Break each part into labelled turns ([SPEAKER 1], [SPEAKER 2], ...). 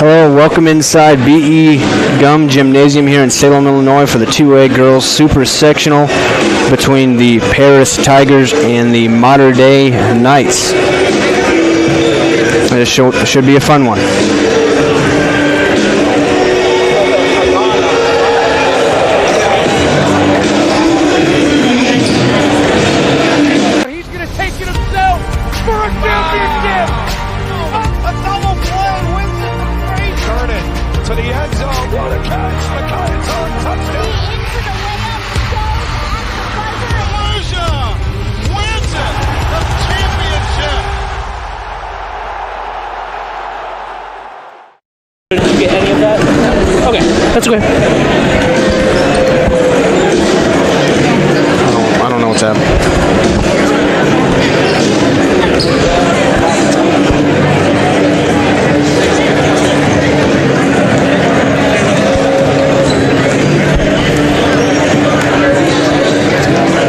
[SPEAKER 1] Hello, welcome inside B.E. Gum Gymnasium here in Salem, Illinois for the 2A Girls Super Sectional between the Paris Tigers and the Mater Dei Knights. It should be a fun one.
[SPEAKER 2] Did you get any of that? Okay, that's okay.
[SPEAKER 1] I don't know what's happening.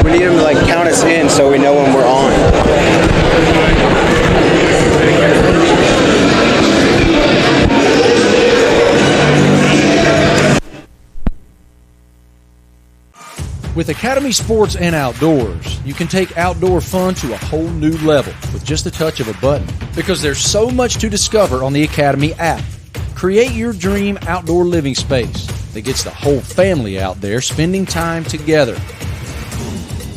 [SPEAKER 1] We need him to count us in so we know when we're on.
[SPEAKER 3] With Academy Sports and Outdoors, you can take outdoor fun to a whole new level with just a touch of a button. Because there's so much to discover on the Academy app. Create your dream outdoor living space that gets the whole family out there spending time together.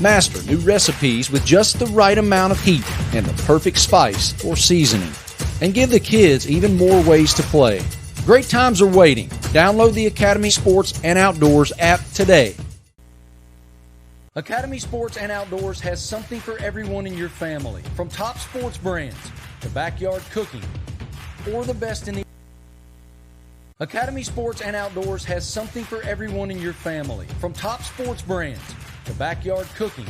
[SPEAKER 3] Master new recipes with just the right amount of heat and the perfect spice or seasoning. And give the kids even more ways to play. Great times are waiting. Download the Academy Sports and Outdoors app today. Academy Sports and Outdoors has something for everyone in your family. From top sports brands to backyard cooking or the best in the... Academy Sports and Outdoors has something for everyone in your family. From top sports brands to backyard cooking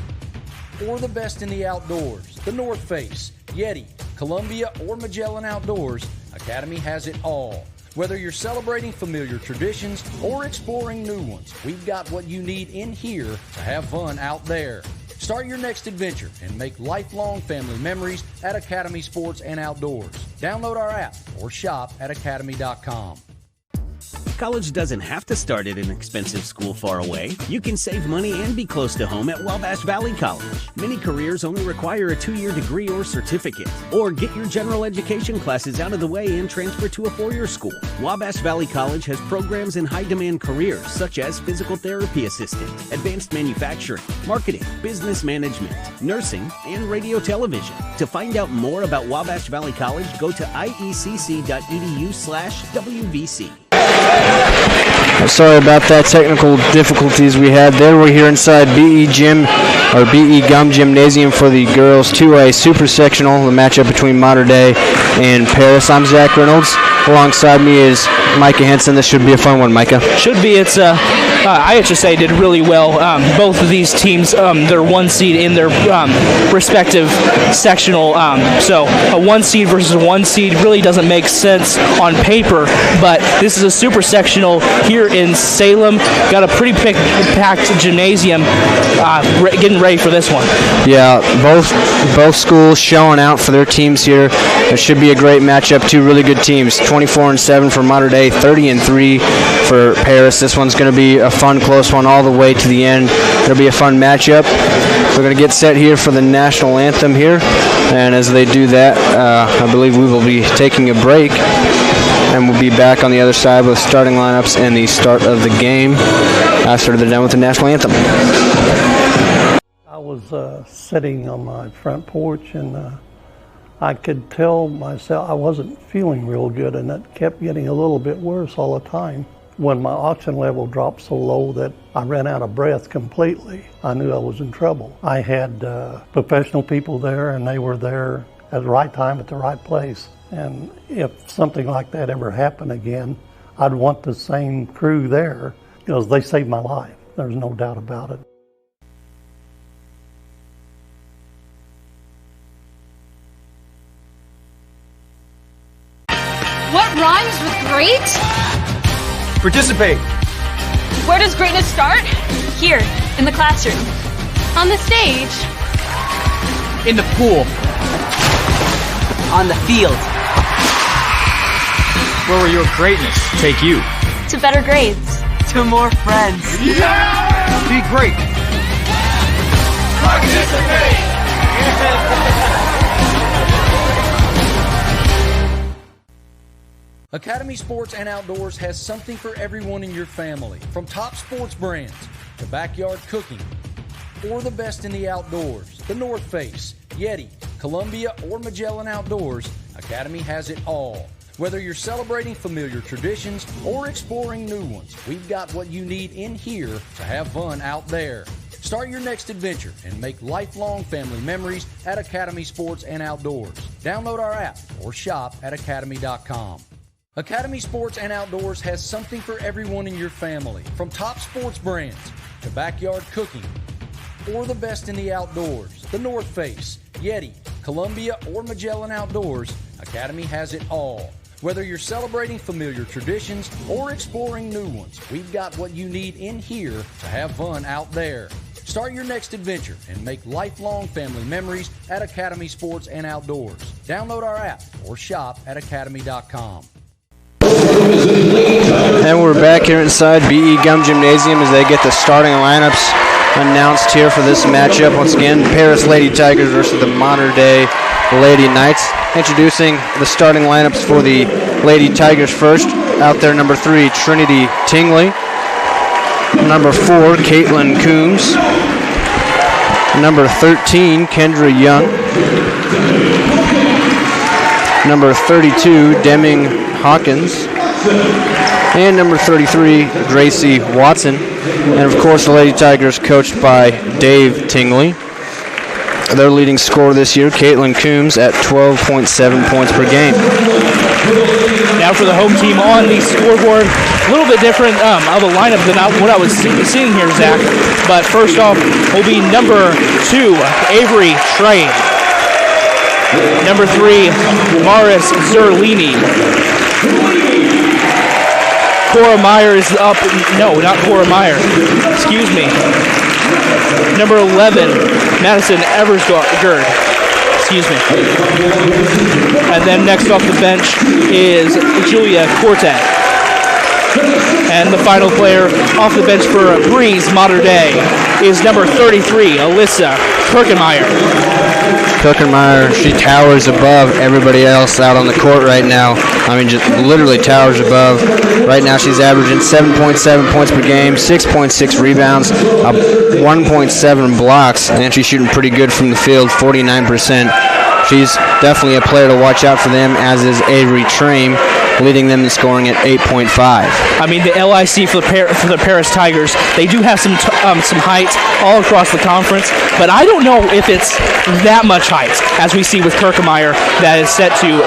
[SPEAKER 3] or the best in the outdoors. The North Face, Yeti, Columbia, or Magellan Outdoors, Academy has it all. Whether you're celebrating familiar traditions or exploring new ones, we've got what you need in here to have fun out there. Start your next adventure and make lifelong family memories at Academy Sports and Outdoors. Download our app or shop at academy.com.
[SPEAKER 4] College doesn't have to start at an expensive school far away. You can save money and be close to home at Wabash Valley College. Many careers only require a 2-year degree or certificate. Or get your general education classes out of the way and transfer to a 4-year school. Wabash Valley College has programs in high-demand careers such as physical therapy assistant, advanced manufacturing, marketing, business management, nursing, and radio television. To find out more about Wabash Valley College, go to iecc.edu/WVC.
[SPEAKER 1] Sorry about that technical difficulties we had there. We're here inside BE Gum Gymnasium for the girls 2A Super Sectional, the matchup between Mater Dei and Paris. I'm Zach Reynolds. Alongside me is Micah Henson. This should be a fun one, Micah.
[SPEAKER 2] Should be. It's IHSA did really well. Both of these teams, they're one seed in their respective sectional. So a 1 seed versus a 1 seed really doesn't make sense on paper. But this is a super sectional here in Salem. Got a pretty packed gymnasium. Getting ready for this one. Yeah,
[SPEAKER 1] both schools showing out for their teams here. It should be a great matchup. Two really good teams. 24-7 for Mater Dei, 30-3 for Paris. This one's going to be a fun, close one all the way to the end. It'll be a fun matchup. We're going to get set here for the national anthem here, and as they do that, I believe we will be taking a break, and we'll be back on the other side with starting lineups and the start of the game after they're done with the national anthem.
[SPEAKER 5] I was sitting on my front porch, and I could tell myself I wasn't feeling real good, and it kept getting a little bit worse all the time. When my oxygen level dropped so low that I ran out of breath completely, I knew I was in trouble. I had professional people there, and they were there at the right time at the right place. And if something like that ever happened again, I'd want the same crew there, because they saved my life. There's no doubt about it.
[SPEAKER 6] What rhymes with great?
[SPEAKER 7] Participate.
[SPEAKER 6] Where does greatness start? Here, in the classroom. On the stage.
[SPEAKER 7] In the pool.
[SPEAKER 8] On the field.
[SPEAKER 7] Where will your greatness take you?
[SPEAKER 6] To better grades.
[SPEAKER 8] To more friends.
[SPEAKER 7] Yeah! Be great. Participate!
[SPEAKER 3] Academy Sports and Outdoors has something for everyone in your family. From top sports brands to backyard cooking or the best in the outdoors. The North Face, Yeti, Columbia, or Magellan Outdoors, Academy has it all. Whether you're celebrating familiar traditions or exploring new ones, we've got what you need in here to have fun out there. Start your next adventure and make lifelong family memories at Academy Sports and Outdoors. Download our app or shop at academy.com. Academy Sports and Outdoors has something for everyone in your family. From top sports brands to backyard cooking or the best in the outdoors. The North Face, Yeti, Columbia, or Magellan Outdoors, Academy has it all. Whether you're celebrating familiar traditions or exploring new ones, we've got what you need in here to have fun out there. Start your next adventure and make lifelong family memories at Academy Sports and Outdoors. Download our app or shop at academy.com.
[SPEAKER 1] And we're back here inside BE Gum Gymnasium as they get the starting lineups announced here for this matchup. Once again, Paris Lady Tigers versus the Mater Dei Lady Knights. Introducing the starting lineups for the Lady Tigers first. Out there, number 3, Trinity Tingley. Number 4, Caitlin Coombs. Number 13, Kendra Young. Number 32, Deming Hawkins. And number 33, Gracie Watson. And of course, the Lady Tigers coached by Dave Tingley. Their leading scorer this year, Caitlin Coombs, at 12.7 points per game.
[SPEAKER 2] Now for the home team on the scoreboard. A little bit different of a lineup than what I was seeing here, Zach. But first off will be number 2, Avery Train. Number 3, Maris Zerlini. Cora Meyer is up. No, not Cora Meyer. Excuse me. Number 11, Madison Eversgerd. Excuse me. And then next off the bench is Julia Corte. And the final player off the bench for Breeze Mater Dei is number 33, Alyssa Kirkenmeyer.
[SPEAKER 1] Kirkenmeyer, she towers above everybody else out on the court right now. I mean, just literally towers above. Right now she's averaging 7.7 points per game, 6.6 rebounds, 1.7 blocks, and she's shooting pretty good from the field, 49%. She's definitely a player to watch out for them, as is Avery Traim, leading them in scoring at 8.5.
[SPEAKER 2] I mean, the LIC for the Paris Tigers, they do have some height all across the conference, but I don't know if it's that much height, as we see with Kirkenmeyer, that is set to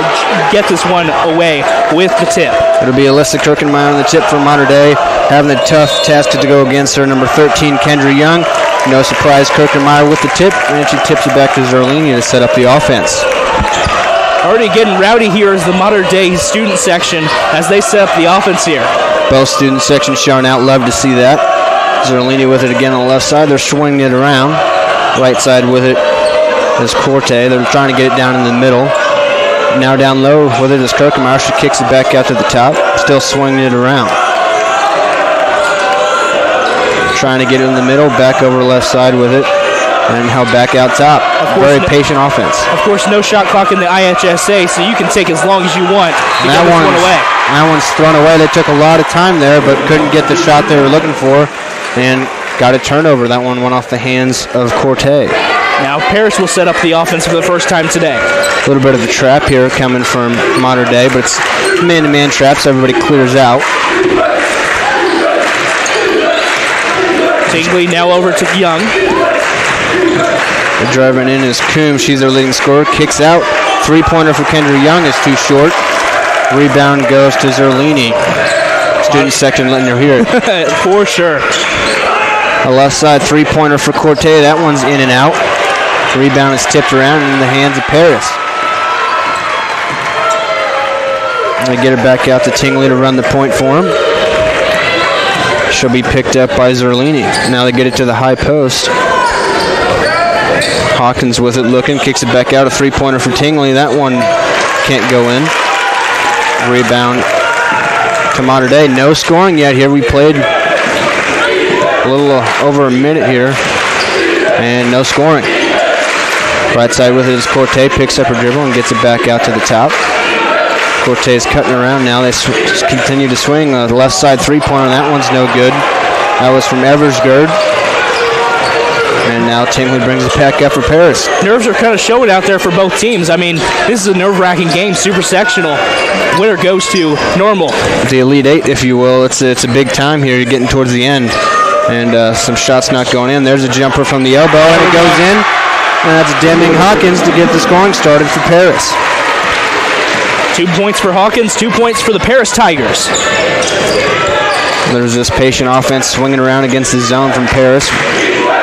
[SPEAKER 2] get this one away with the tip.
[SPEAKER 1] It'll be Alyssa Kirkenmeyer on the tip for Mater Dei, having a tough task to go against her. Number 13, Kendra Young. No surprise, Kirkenmeyer with the tip, and she tips it back to Zerlini to set up the offense.
[SPEAKER 2] Already getting rowdy here is the Mater Dei student section as they set up the offense here.
[SPEAKER 1] Both student sections showing out. Love to see that. Zerlini with it again on the left side. They're swinging it around. Right side with it is Corte. They're trying to get it down in the middle. Now down low with it is Kirkenmeyer. She kicks it back out to the top. Still swinging it around. Trying to get it in the middle. Back over left side with it. And held back out top. Very patient offense.
[SPEAKER 2] Of course, no shot clock in the IHSA, so you can take as long as you want to get this one away.
[SPEAKER 1] That one's thrown away. They took a lot of time there, but couldn't get the shot they were looking for, and got a turnover. That one went off the hands of Corte.
[SPEAKER 2] Now Paris will set up the offense for the first time today.
[SPEAKER 1] A little bit of a trap here coming from Mater Dei, but it's man-to-man trap, so everybody clears out.
[SPEAKER 2] Tingley now over to Young.
[SPEAKER 1] The driving in is Coombs. She's their leading scorer. Kicks out. Three-pointer for Kendra Young is too short. Rebound goes to Zerlini. Student section letting her hear it.
[SPEAKER 2] For sure.
[SPEAKER 1] A left side three-pointer for Corte. That one's in and out. Rebound is tipped around in the hands of Paris. They get it back out to Tingley to run the point for him. She'll be picked up by Zerlini. Now they get it to the high post. Hawkins with it looking, kicks it back out. A three-pointer for Tingley. That one can't go in. Rebound to Mater Dei. No scoring yet here. We played a little over a minute here, and no scoring. Right side with it is Corte, picks up her dribble and gets it back out to the top. Corte is cutting around now. They just continue to swing. The left side three-pointer, that one's no good. That was from Eversgerd. And now Tingley brings it back up for Paris.
[SPEAKER 2] Nerves are kind of showing out there for both teams. I mean, this is a nerve-wracking game, super sectional. Winner goes to Normal.
[SPEAKER 1] The Elite Eight, if you will. It's a big time here. You're getting towards the end. And some shots not going in. There's a jumper from the elbow, and it goes in. And that's Deming Hawkins to get the scoring started for Paris.
[SPEAKER 2] 2 points for Hawkins, 2 points for the Paris Tigers.
[SPEAKER 1] There's this patient offense swinging around against the zone from Paris.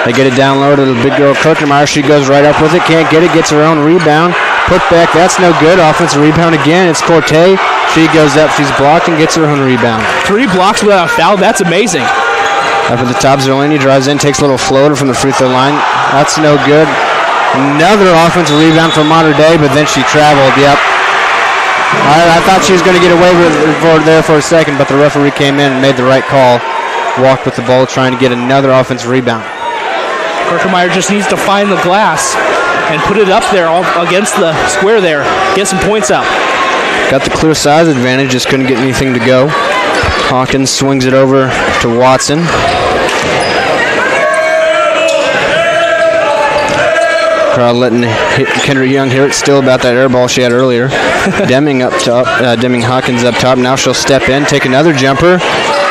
[SPEAKER 1] They get it down low to the big girl Kirkenmeyer. She goes right up with it, can't get it, gets her own rebound. Put back, that's no good. Offensive rebound again. It's Corte. She goes up, she's blocked, and gets her own rebound.
[SPEAKER 2] 3 blocks without a foul, that's amazing.
[SPEAKER 1] Up at the top, Zerlini drives in, takes a little floater from the free throw line. That's no good. Another offensive rebound from Mater Dei, but then she traveled. Yep. I thought she was going to get away with it there for a second, but the referee came in and made the right call. Walked with the ball, trying to get another offensive rebound.
[SPEAKER 2] Kirkenmeyer just needs to find the glass and put it up there against the square there. Get some points up.
[SPEAKER 1] Got the clear size advantage, just couldn't get anything to go. Hawkins swings it over to Watson. Crowd letting Kendra Young hear it still about that air ball she had earlier. Deming up top, Deming Hawkins up top. Now she'll step in, take another jumper.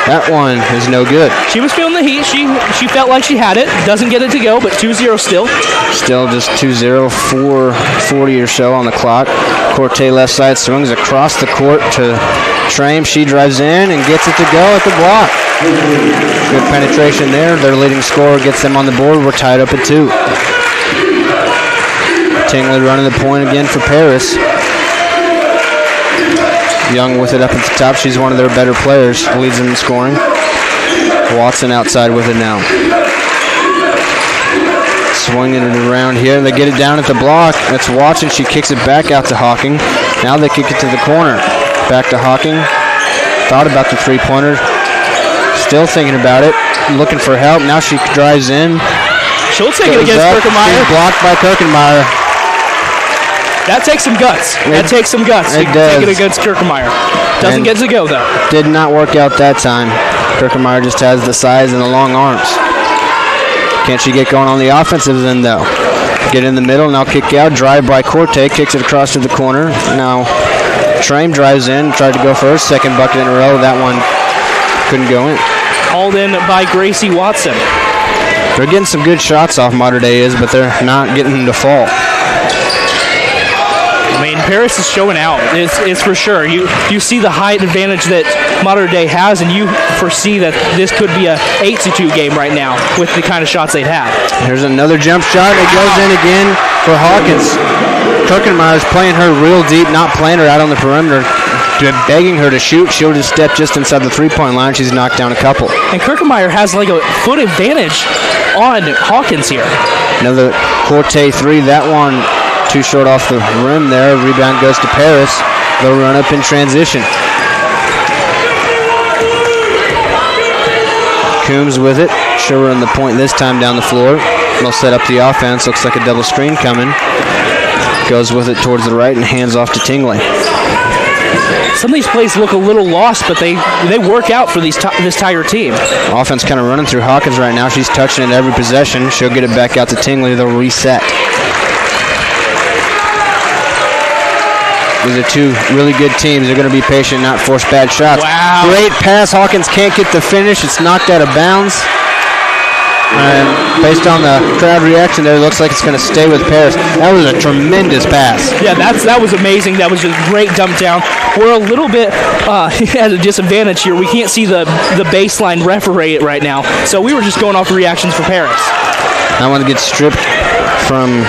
[SPEAKER 1] That one is no good.
[SPEAKER 2] She was feeling the heat. She felt like she had it. Doesn't get it to go, but 2-0 still.
[SPEAKER 1] Still just 2-0, 4:40 or so on the clock. Corte left side swings across the court to Trame. She drives in and gets it to go at the block. Good penetration there. Their leading scorer gets them on the board. We're tied up at 2. Tingley running the point again for Paris. Young with it up at the top. She's one of their better players. Leads them in scoring. Watson outside with it now. Swinging it around here. They get it down at the block. That's Watson. She kicks it back out to Hawking. Now they kick it to the corner. Back to Hawking. Thought about the three-pointer. Still thinking about it. Looking for help. Now she drives in.
[SPEAKER 2] She'll take it against Kirkenmeyer.
[SPEAKER 1] She's blocked by Kirkenmeyer.
[SPEAKER 2] That takes some guts. That takes some guts.
[SPEAKER 1] It does.
[SPEAKER 2] Take it against Kirkenmeyer. Doesn't get to go, though.
[SPEAKER 1] Did not work out that time. Kirkenmeyer just has the size and the long arms. Can't she get going on the offensive end, though? Get in the middle, now kick out. Drive by Corte, kicks it across to the corner. Now Trame drives in, tried to go for her second bucket in a row. That one couldn't go in.
[SPEAKER 2] Hauled in by Gracie Watson.
[SPEAKER 1] They're getting some good shots off, Mater Dei is, but they're not getting them to fall.
[SPEAKER 2] I mean, Paris is showing out. It's for sure. You see the height advantage that Mater Dei has, and you foresee that this could be a 8-2 game right now with the kind of shots they've had.
[SPEAKER 1] Here's another jump shot. It goes in again for Hawkins. Kirkenmeyer's playing her real deep, not playing her out on the perimeter, begging her to shoot. She'll just step just inside the three-point line. She's knocked down a couple.
[SPEAKER 2] And Kirkenmeyer has like a foot advantage on Hawkins here.
[SPEAKER 1] Another Corte three. That one too short off the rim there. Rebound goes to Paris. They'll run up in transition. Coombs with it. She'll run the point this time down the floor. They'll set up the offense. Looks like a double screen coming. Goes with it towards the right and hands off to Tingley.
[SPEAKER 2] Some of these plays look a little lost, but they work out for this Tiger team.
[SPEAKER 1] Offense kind of running through Hawkins right now. She's touching it every possession. She'll get it back out to Tingley. They'll reset. These are two really good teams. They're going to be patient, not force bad shots.
[SPEAKER 2] Wow.
[SPEAKER 1] Great pass. Hawkins can't get the finish. It's knocked out of bounds. And based on the crowd reaction there, it looks like it's going to stay with Paris. That was a tremendous pass.
[SPEAKER 2] Yeah, that was amazing. That was just a great dump down. We're a little bit at a disadvantage here. We can't see the baseline referee it right now. So we were just going off the reactions for Paris.
[SPEAKER 1] That one gets stripped from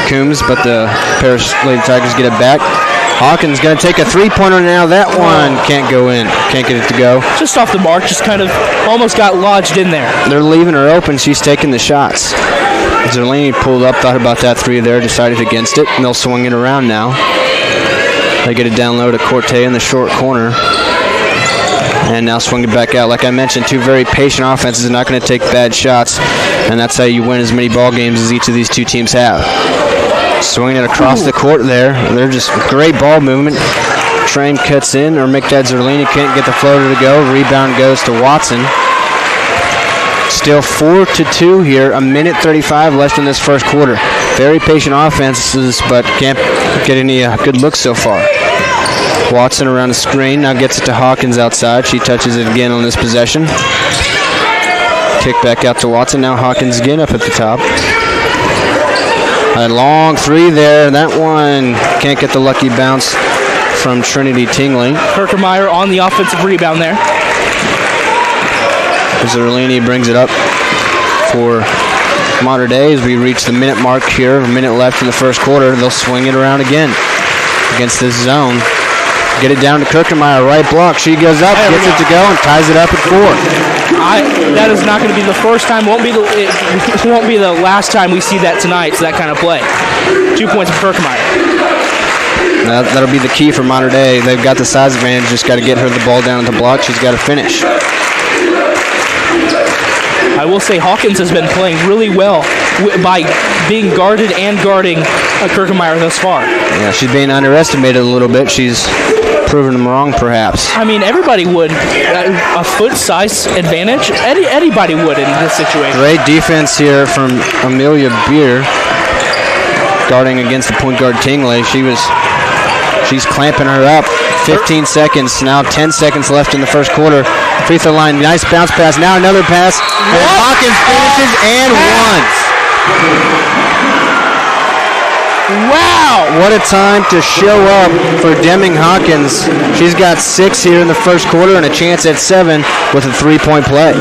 [SPEAKER 1] Coombs, but the Paris Lady Tigers get it back. Hawkins going to take a three-pointer now. That one can't go in. Can't get it to go.
[SPEAKER 2] Just off the mark, just kind of almost got lodged in there.
[SPEAKER 1] They're leaving her open. She's taking the shots. Zerlini pulled up, thought about that three there, decided against it, and they'll swing it around now. They get it down low to Corte in the short corner. And now swinging back out. Like I mentioned, two very patient offenses are not going to take bad shots, and that's how you win as many ball games as each of these two teams have. Swinging it across the court there. They're just great ball movement. Train cuts in, or McDad Zerlini can't get the floater to go. Rebound goes to Watson. Still 4-2 here. 1:35 left in this first quarter. Very patient offenses, but can't get any good looks so far. Watson around the screen, now gets it to Hawkins outside. She touches it again on this possession. Kick back out to Watson. Now Hawkins again up at the top. A long three there. That one can't get the lucky bounce from Trinity Tingling.
[SPEAKER 2] Kirkemeyer on the offensive rebound there.
[SPEAKER 1] Zerlini brings it up for Mater Dei as we reach the minute mark here. A minute left in the first quarter. They'll swing it around again against this zone. Get it down to Kirkemeyer, right block. She goes up, gets it to go, and ties it up at 4.
[SPEAKER 2] That is not going to be the first time. It won't be the last time we see that tonight. So that kind of play. 2 points for Kirkemeyer.
[SPEAKER 1] That'll be the key for Mater Dei. They've got the size advantage. Just got to get her the ball down at the block. She's got to finish.
[SPEAKER 2] I will say Hawkins has been playing really well by being guarded and guarding Kirkemeyer thus far.
[SPEAKER 1] Yeah, she's being underestimated a little bit. She's proven them wrong, perhaps.
[SPEAKER 2] I mean, everybody would. A foot size advantage, anybody would in this situation.
[SPEAKER 1] Great defense here from Amelia Beer, guarding against the point guard Tingley. She's clamping her up. 15 seconds, now 10 seconds left in the first quarter. Free throw line, nice bounce pass. Now another pass, and Hawkins finishes and one. Wow! What a time to show up for Deming Hawkins. She's got 6 here in the first quarter and a chance at 7 with a 3-point play.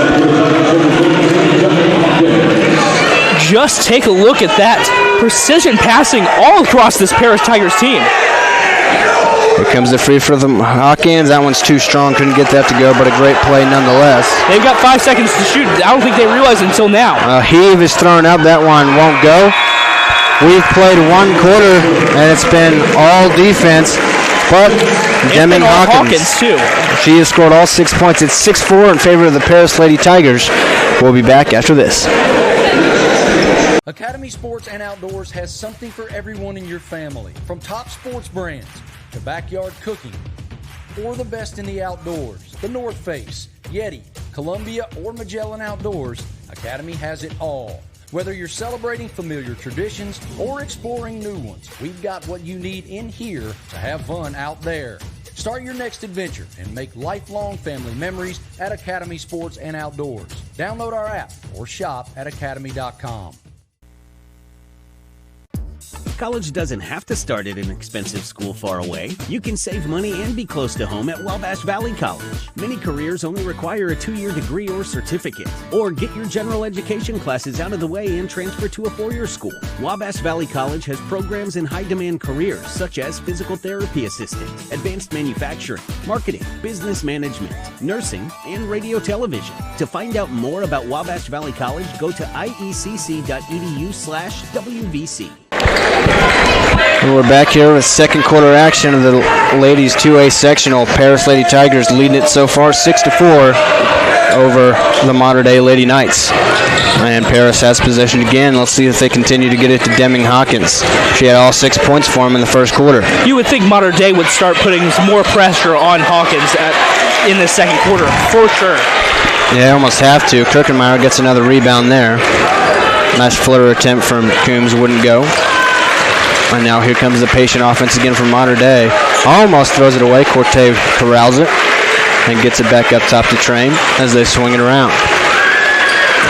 [SPEAKER 2] Just take a look at that. Precision passing all across this Paris Tigers team.
[SPEAKER 1] Here comes the free throw from Hawkins. That one's too strong. Couldn't get that to go, but a great play nonetheless.
[SPEAKER 2] They've got 5 seconds to shoot. I don't think they realize until now.
[SPEAKER 1] Heave is thrown up. That one won't go. We've played 1 quarter, and it's been all defense. But Deming Hawkins
[SPEAKER 2] too.
[SPEAKER 1] She has scored all 6 points. It's 6-4 in favor of the Paris Lady Tigers. We'll be back after this.
[SPEAKER 3] Academy Sports and Outdoors has something for everyone in your family. From top sports brands to backyard cooking or the best in the outdoors. The North Face, Yeti, Columbia, or Magellan Outdoors, Academy has it all. Whether you're celebrating familiar traditions or exploring new ones, we've got what you need in here to have fun out there. Start your next adventure and make lifelong family memories at Academy Sports and Outdoors. Download our app or shop at academy.com.
[SPEAKER 4] College doesn't have to start at an expensive school far away. You can save money and be close to home at Wabash Valley College. Many careers only require a 2-year degree or certificate. Or get your general education classes out of the way and transfer to a 4-year school. Wabash Valley College has programs in high-demand careers such as physical therapy assistant, advanced manufacturing, marketing, business management, nursing, and radio television. To find out more about Wabash Valley College, go to iecc.edu/WVC.
[SPEAKER 1] And we're back here with second quarter action of the ladies 2A sectional. Paris Lady Tigers leading it so far 6-4 over the Mater Dei Lady Knights. And Paris has possession again. Let's see if they continue to get it to Deming Hawkins. She had all 6 points for him in the first quarter.
[SPEAKER 2] You would think Mater Dei would start putting some more pressure on Hawkins in the second quarter, for sure.
[SPEAKER 1] Yeah, almost have to. Kirkemeyer gets another rebound there. Nice flutter attempt from Coombs, wouldn't go. And now here comes the patient offense again from Mater Dei. Almost throws it away. Corte corrals it and gets it back up top to Train as they swing it around.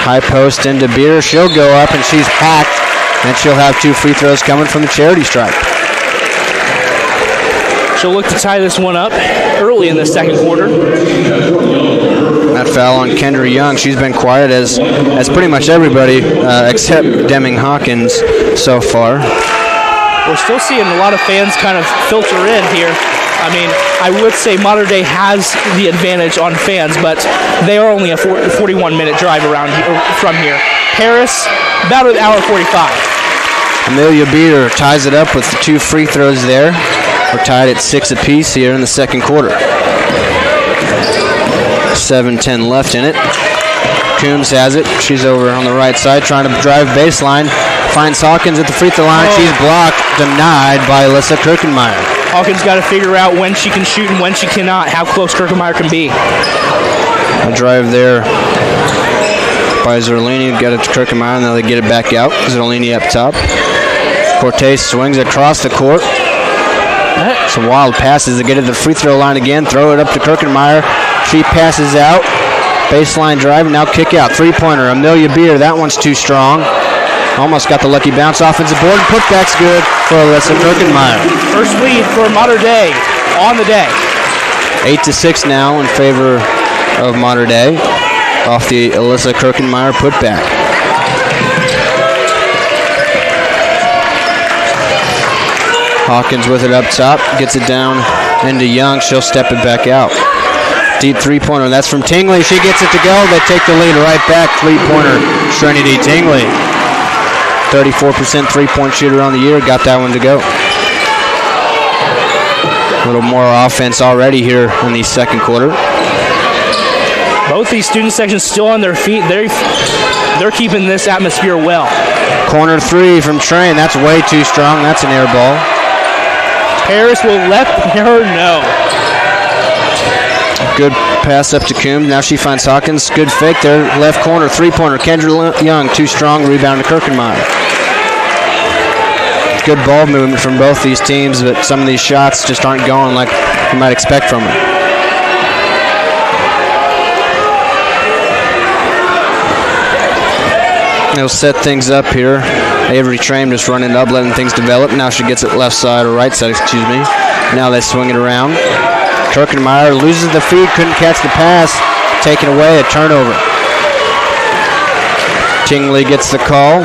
[SPEAKER 1] High post into Beer. She'll go up and she's hacked. And she'll have 2 free throws coming from the charity stripe.
[SPEAKER 2] She'll look to tie this one up early in the second quarter.
[SPEAKER 1] That foul on Kendra Young. She's been quiet as pretty much everybody except Deming Hawkins so far.
[SPEAKER 2] We're still seeing a lot of fans kind of filter in here. I mean, I would say Mater Dei has the advantage on fans, but they are only a 41-minute drive around from here. Paris, about an hour 45.
[SPEAKER 1] Amelia Beater ties it up with the 2 free throws there. We're tied at 6 apiece here in the second quarter. 7:10 left in it. Coombs has it. She's over on the right side trying to drive baseline. Finds Hawkins at the free throw line. She's blocked, denied by Alyssa Kirkenmeyer.
[SPEAKER 2] Hawkins got to figure out when she can shoot and when she cannot, how close Kirkenmeyer can be.
[SPEAKER 1] A drive there by Zerlini. Got it to Kirkenmeyer, and then they get it back out. Zerlini up top. Cortez swings across the court. Some wild passes to get it to the free throw line again. Throw it up to Kirkenmeyer. She passes out. Baseline drive, and now kick out. Three-pointer, Amelia Beer. That one's too strong. Almost got the lucky bounce. Offensive board. Putback's good for Alyssa Kirkenmeyer.
[SPEAKER 2] First lead for Mater Dei on the day.
[SPEAKER 1] 8-6 now in favor of Mater Dei off the Alyssa Kirkenmeyer putback. Hawkins with it up top. Gets it down into Young. She'll step it back out. Deep three-pointer. That's from Tingley. She gets it to go. They take the lead right back. Three-pointer, Trinity Tingley. 34% three-point shooter on the year. Got that one to go. A little more offense already here in the second quarter.
[SPEAKER 2] Both these student sections still on their feet. They're keeping this atmosphere well.
[SPEAKER 1] Corner three from Train. That's way too strong. That's an air ball.
[SPEAKER 2] Paris will let her know.
[SPEAKER 1] Good pass up to Coombs. Now she finds Hawkins. Good fake there. Left corner, three-pointer. Kendra Young, too strong. Rebound to Kirkenmeyer. Good ball movement from both these teams, but some of these shots just aren't going like you might expect from them. They'll set things up here. Avery Train just running up, letting things develop. Now she gets it left side or right side, excuse me. Now they swing it around. Kirkenmeyer loses the feed, couldn't catch the pass. Taken away, a turnover. Tingley gets the call.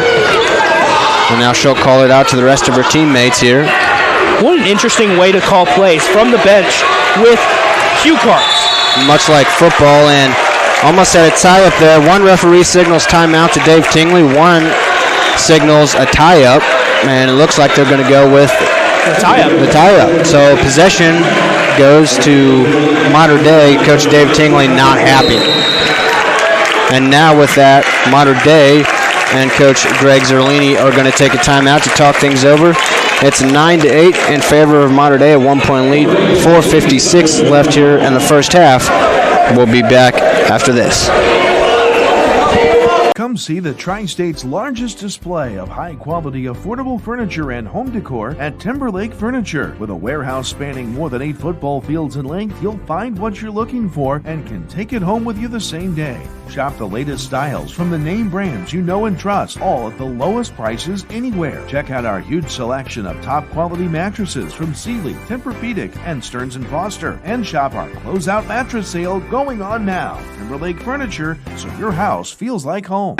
[SPEAKER 1] And now she'll call it out to the rest of her teammates here.
[SPEAKER 2] What an interesting way to call plays from the bench with cue cards.
[SPEAKER 1] Much like football, and almost at a tie up there. One referee signals timeout to Dave Tingley. One signals a tie-up, and it looks like they're going to go with
[SPEAKER 2] the tie-up.
[SPEAKER 1] So possession goes to Mater Dei. Coach Dave Tingley not happy. And now with that, Mater Dei and Coach Greg Zerlini are going to take a timeout to talk things over. It's 9-8 in favor of Mater Dei, a 1-point lead. 4:56 left here in the first half. We'll be back after this.
[SPEAKER 8] Come see the Tri-State's largest display of high-quality, affordable furniture and home decor at Timberlake Furniture. With a warehouse spanning more than 8 football fields in length, you'll find what you're looking for and can take it home with you the same day. Shop the latest styles from the name brands you know and trust, all at the lowest prices anywhere. Check out our huge selection of top-quality mattresses from Sealy, Tempur-Pedic, and Stearns & Foster. And shop our closeout mattress sale going on now. Timberlake Furniture, so your house feels like home.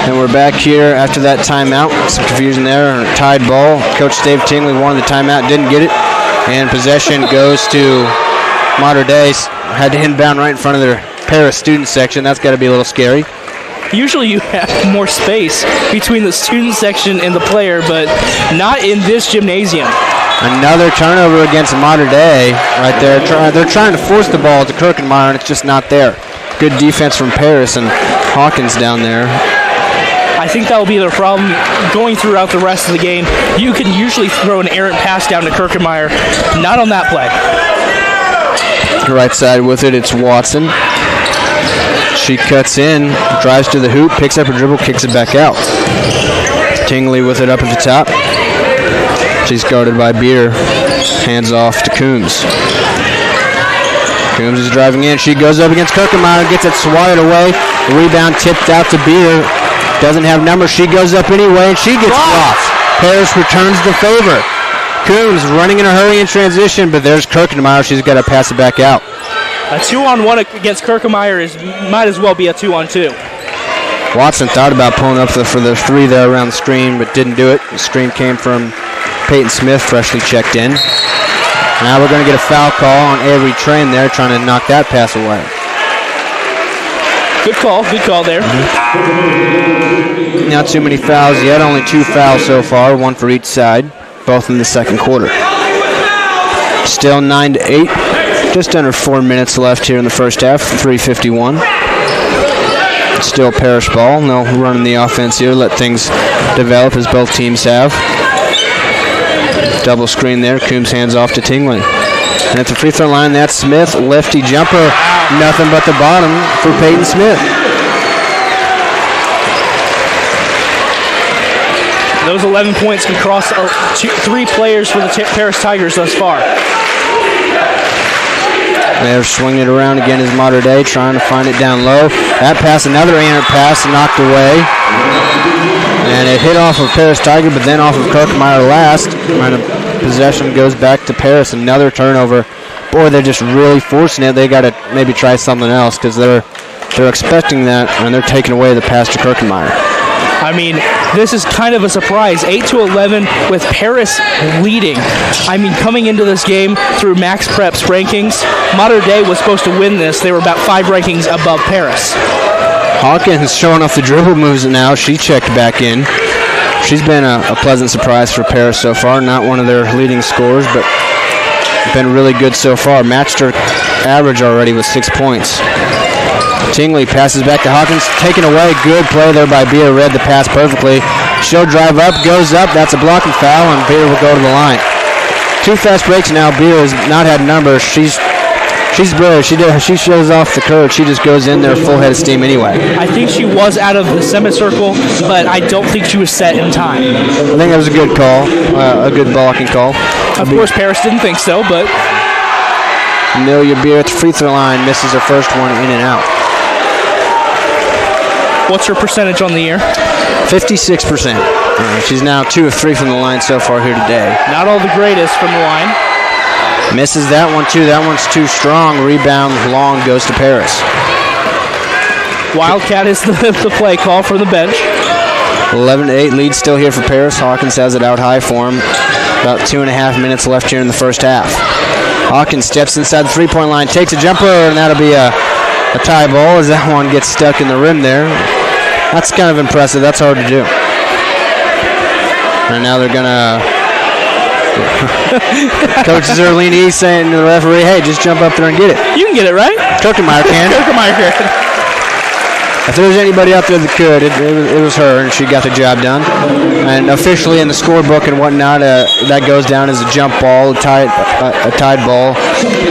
[SPEAKER 1] And we're back here after that timeout. Some confusion there. Tied ball. Coach Dave Tingley wanted the timeout, didn't get it. And possession goes to Mater Dei. Had to inbound right in front of their Paris student section. That's got to be a little scary.
[SPEAKER 2] Usually you have more space between the student section and the player, but not in this gymnasium.
[SPEAKER 1] Another turnover against Mater Dei right there. They're trying to force the ball to Kirkenmeyer, and it's just not there. Good defense from Paris and Hawkins down there.
[SPEAKER 2] I think that will be their problem going throughout the rest of the game. You can usually throw an errant pass down to Kirkenmeyer. Not on that play.
[SPEAKER 1] Right side with it, it's Watson. She cuts in, drives to the hoop, picks up her dribble, kicks it back out. Tingley with it up at the top. She's guarded by Beer. Hands off to Coombs. Coombs is driving in. She goes up against Kirkenmeyer, gets it swatted away. Rebound tipped out to Beer. Doesn't have numbers. She goes up anyway, and she gets blocked. Paris returns the favor. Coombs running in a hurry in transition, but there's Kirkenmeyer. She's got to pass it back out.
[SPEAKER 2] A 2-on-1 against Kirkenmeyer might as well be a 2-on-2.
[SPEAKER 1] Watson thought about pulling up for the three there around the screen, but didn't do it. The screen came from Peyton Smith, freshly checked in. Now we're going to get a foul call on Avery Train there, trying to knock that pass away.
[SPEAKER 2] Good call there.
[SPEAKER 1] Not too many fouls yet, only 2 fouls so far, 1 for each side, both in the second quarter. Still 9-8. Just under 4 minutes left here in the first half. 3:51. Still Parrish ball. No running the offense here. Let things develop as both teams have. Double screen there. Coombs hands off to Tingley. And at the free throw line, that's Smith. Lefty jumper. Nothing but the bottom for Peyton Smith.
[SPEAKER 2] Those 11 points can cross 3 players for the Paris Tigers thus far.
[SPEAKER 1] They're swinging it around again as Mater Dei, trying to find it down low. That pass, another errant pass, knocked away. And it hit off of Paris Tiger, but then off of Kirkmeyer last. And the possession goes back to Paris. Another turnover. Boy, they're just really forcing it. They got to maybe try something else because they're expecting that, and they're taking away the pass to Kirkmeyer.
[SPEAKER 2] I mean, this is kind of a surprise. 8-11 with Paris leading. I mean, coming into this game through Max Prep's rankings, Mater Dei was supposed to win this. They were about 5 rankings above Paris.
[SPEAKER 1] Hawkins showing off the dribble moves now. She checked back in. She's been a pleasant surprise for Paris so far. Not one of their leading scorers, but been really good so far. Matched her average already with 6 points. Tingley passes back to Hawkins, taken away. Good play there by Beer. Read the pass perfectly. She'll drive up, goes up. That's a blocking foul, and Beer will go to the line. 2 fast breaks now. Beer has not had numbers. She's brilliant. She shows off the curve. She just goes in there full head of steam anyway.
[SPEAKER 2] I think she was out of the semicircle, but I don't think she was set in time.
[SPEAKER 1] I think that was a good call, a good blocking call.
[SPEAKER 2] Of course, Paris didn't think so, but
[SPEAKER 1] Amelia Beer at the free throw line misses her first one in and out.
[SPEAKER 2] what's her percentage on the year?
[SPEAKER 1] 56%. She's now 2 of 3 from the line so far here today.
[SPEAKER 2] Not all the greatest from the line.
[SPEAKER 1] Misses that one too. That one's too strong. Rebound long goes to Paris.
[SPEAKER 2] Wildcat is the play call for the bench.
[SPEAKER 1] 11-8 lead still here for Paris. Hawkins has it out high for him. About 2.5 minutes left here in the first half. Hawkins steps inside the three-point line, takes a jumper, and that'll be a tie ball as that one gets stuck in the rim there. That's kind of impressive. That's hard to do. And now they're going to... Coach Zerlini saying to the referee, hey, just jump up there and get it.
[SPEAKER 2] You can get it, right?
[SPEAKER 1] Kirkemeyer can.
[SPEAKER 2] Kirkemeyer can.
[SPEAKER 1] If there was anybody out there that could, it was her, and she got the job done. And officially in the scorebook and whatnot, that goes down as a jump ball, a tied ball.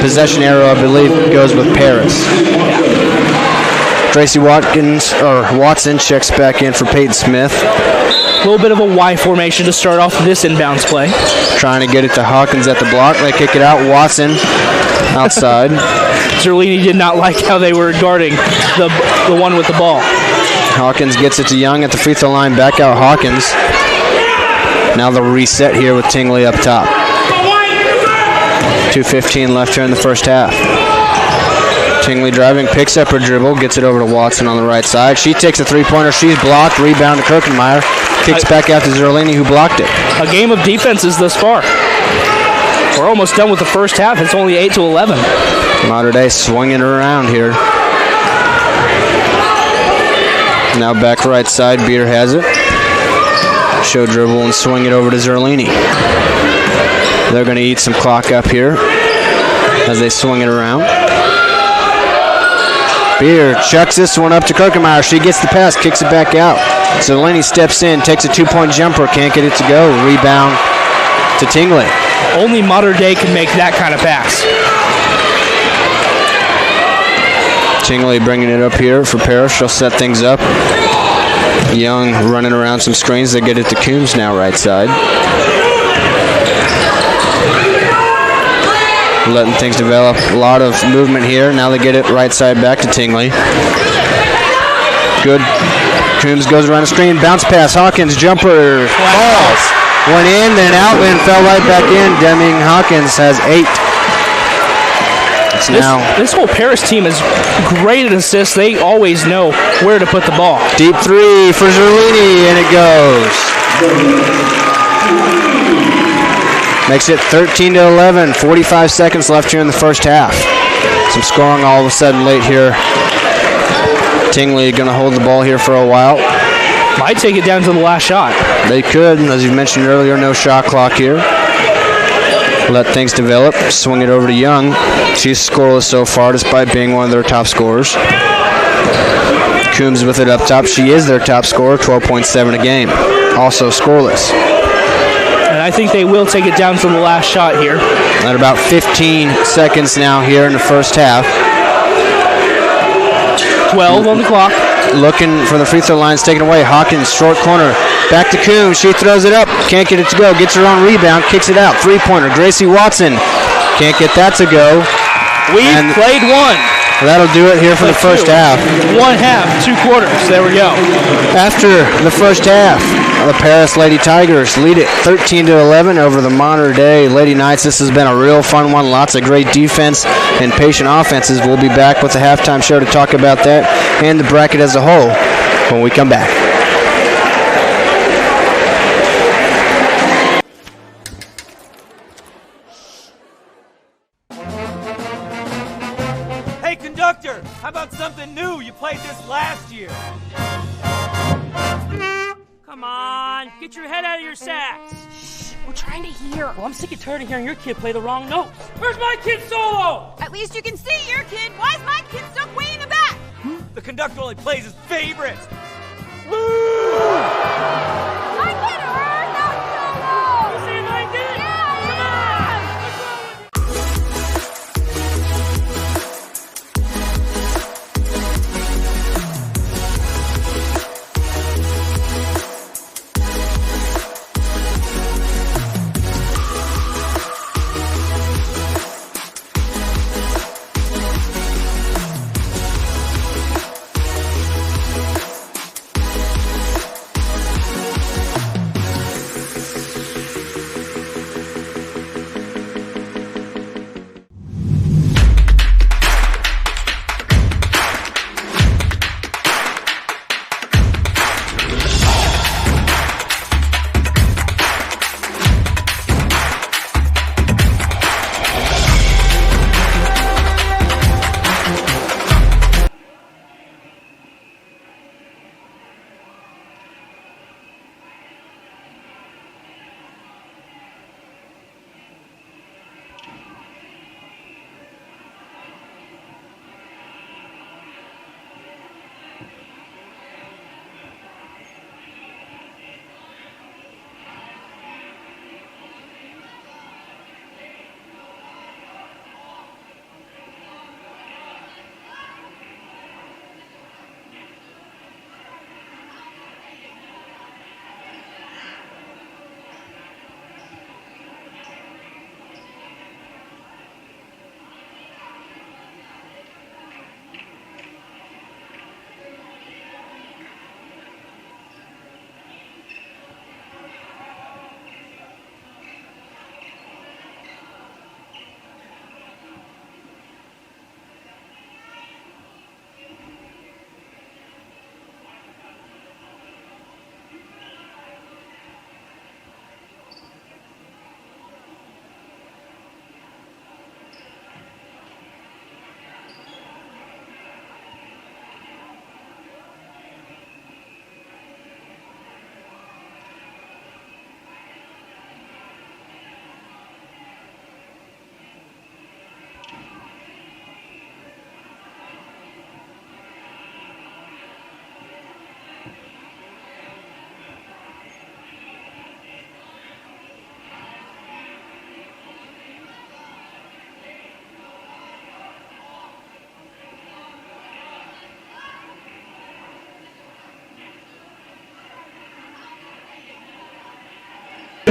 [SPEAKER 1] Possession arrow, I believe, goes with Paris. Tracy Watson checks back in for Peyton Smith.
[SPEAKER 2] A little bit of a Y formation to start off this inbounds play.
[SPEAKER 1] Trying to get it to Hawkins at the block. They kick it out. Watson outside.
[SPEAKER 2] Zerlini did not like how they were guarding the one with the ball.
[SPEAKER 1] Hawkins gets it to Young at the free throw line. Back out Hawkins. Now the reset here with Tingley up top. 2:15 left here in the first half. Tingley driving, picks up her dribble, gets it over to Watson on the right side. She takes a three-pointer. She's blocked. Rebound to Kirkenmeyer. Kicks back out to Zerlini, who blocked it.
[SPEAKER 2] A game of defenses thus far. We're almost done with the first half. It's only 8-11.
[SPEAKER 1] Mater Dei swinging around here. Now back right side. Beer has it. Show dribble and swing it over to Zerlini. They're going to eat some clock up here as they swing it around. Beer chucks this one up to Kirkemeyer. She gets the pass, kicks it back out. Zerlini steps in, takes a two-point jumper, can't get it to go. Rebound to Tingley.
[SPEAKER 2] Only Mater Dei can make that kind of pass.
[SPEAKER 1] Tingley bringing it up here for Parrish. She'll set things up. Young running around some screens. They get it to Coombs now, right side. Letting things develop. A lot of movement here. Now they get it right side back to Tingley. Good. Coombs goes around the screen. Bounce pass. Hawkins jumper. Falls. Went in, then out, and fell right back in. Deming Hawkins has 8.
[SPEAKER 2] This whole Paris team is great at assists. They always know where to put the ball.
[SPEAKER 1] Deep three for Zerlini, and it goes. Makes it 13-11. 45 seconds left here in the first half. Some scoring all of a sudden late here. Tingley going to hold the ball here for a while.
[SPEAKER 2] Might take it down to the last shot.
[SPEAKER 1] They could, as you mentioned earlier, no shot clock here. let things develop, swing it over to Young. She's scoreless so far despite being one of their top scorers. Coombs with it up top. She is their top scorer, 12.7 a game. Also scoreless.
[SPEAKER 2] And I think they will take it down for the last shot here.
[SPEAKER 1] At about 15 seconds now here in the first half.
[SPEAKER 2] 12 on the clock.
[SPEAKER 1] Looking for the free throw lines taken away. Hawkins, short corner. Back to Coombs. She throws it up. Can't get it to go. Gets her own rebound. Kicks it out. Three-pointer. Gracie Watson. Can't get that to go.
[SPEAKER 2] We've played one.
[SPEAKER 1] That'll do it here for the first half.
[SPEAKER 2] 1 half, 2 quarters. There we go.
[SPEAKER 1] After the first half, the Paris Lady Tigers lead it 13-11 over the Mater Dei Lady Knights. This has been a real fun one. Lots of great defense and patient offenses. We'll be back with the halftime show to talk about that and the bracket as a whole when we come back.
[SPEAKER 9] How about something new? You played this last year.
[SPEAKER 10] Come on, get your head out of your sacks.
[SPEAKER 6] Shh, we're trying to hear.
[SPEAKER 10] Well, I'm sick and tired of hearing your kid play the wrong notes. Where's my kid solo?
[SPEAKER 11] At least you can see your kid. Why is my kid stuck way in the back?
[SPEAKER 9] The conductor only plays his favorites.
[SPEAKER 11] My kid heard not solo.
[SPEAKER 10] You say my kid?
[SPEAKER 11] Yeah,
[SPEAKER 10] come on.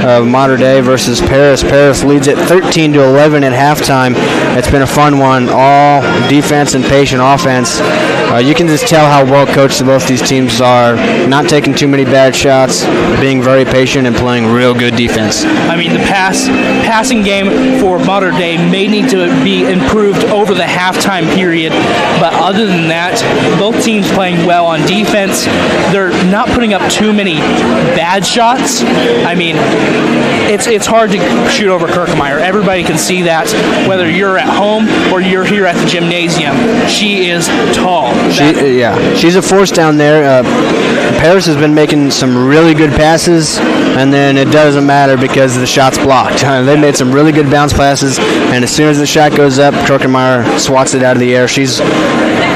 [SPEAKER 1] Mater Dei versus Paris. Paris leads it 13-11 at halftime. It's been a fun one. All defense and patient offense. You can just tell how well coached both these teams are. Not taking too many bad shots, being very patient, and playing real good defense.
[SPEAKER 2] I mean, the passing game for Mater Dei may need to be improved over the halftime period, but other than that, both teams playing well on defense. They're not putting up too many bad shots. I mean, it's hard to shoot over Kirkmeyer. Everybody can see that, whether you're at home or you're here at the gymnasium. She is tall.
[SPEAKER 1] She's a force down there. Paris has been making some really good passes, and then it doesn't matter because the shot's blocked. They made some really good bounce passes, and as soon as the shot goes up, Kirkenmeyer swats it out of the air. She's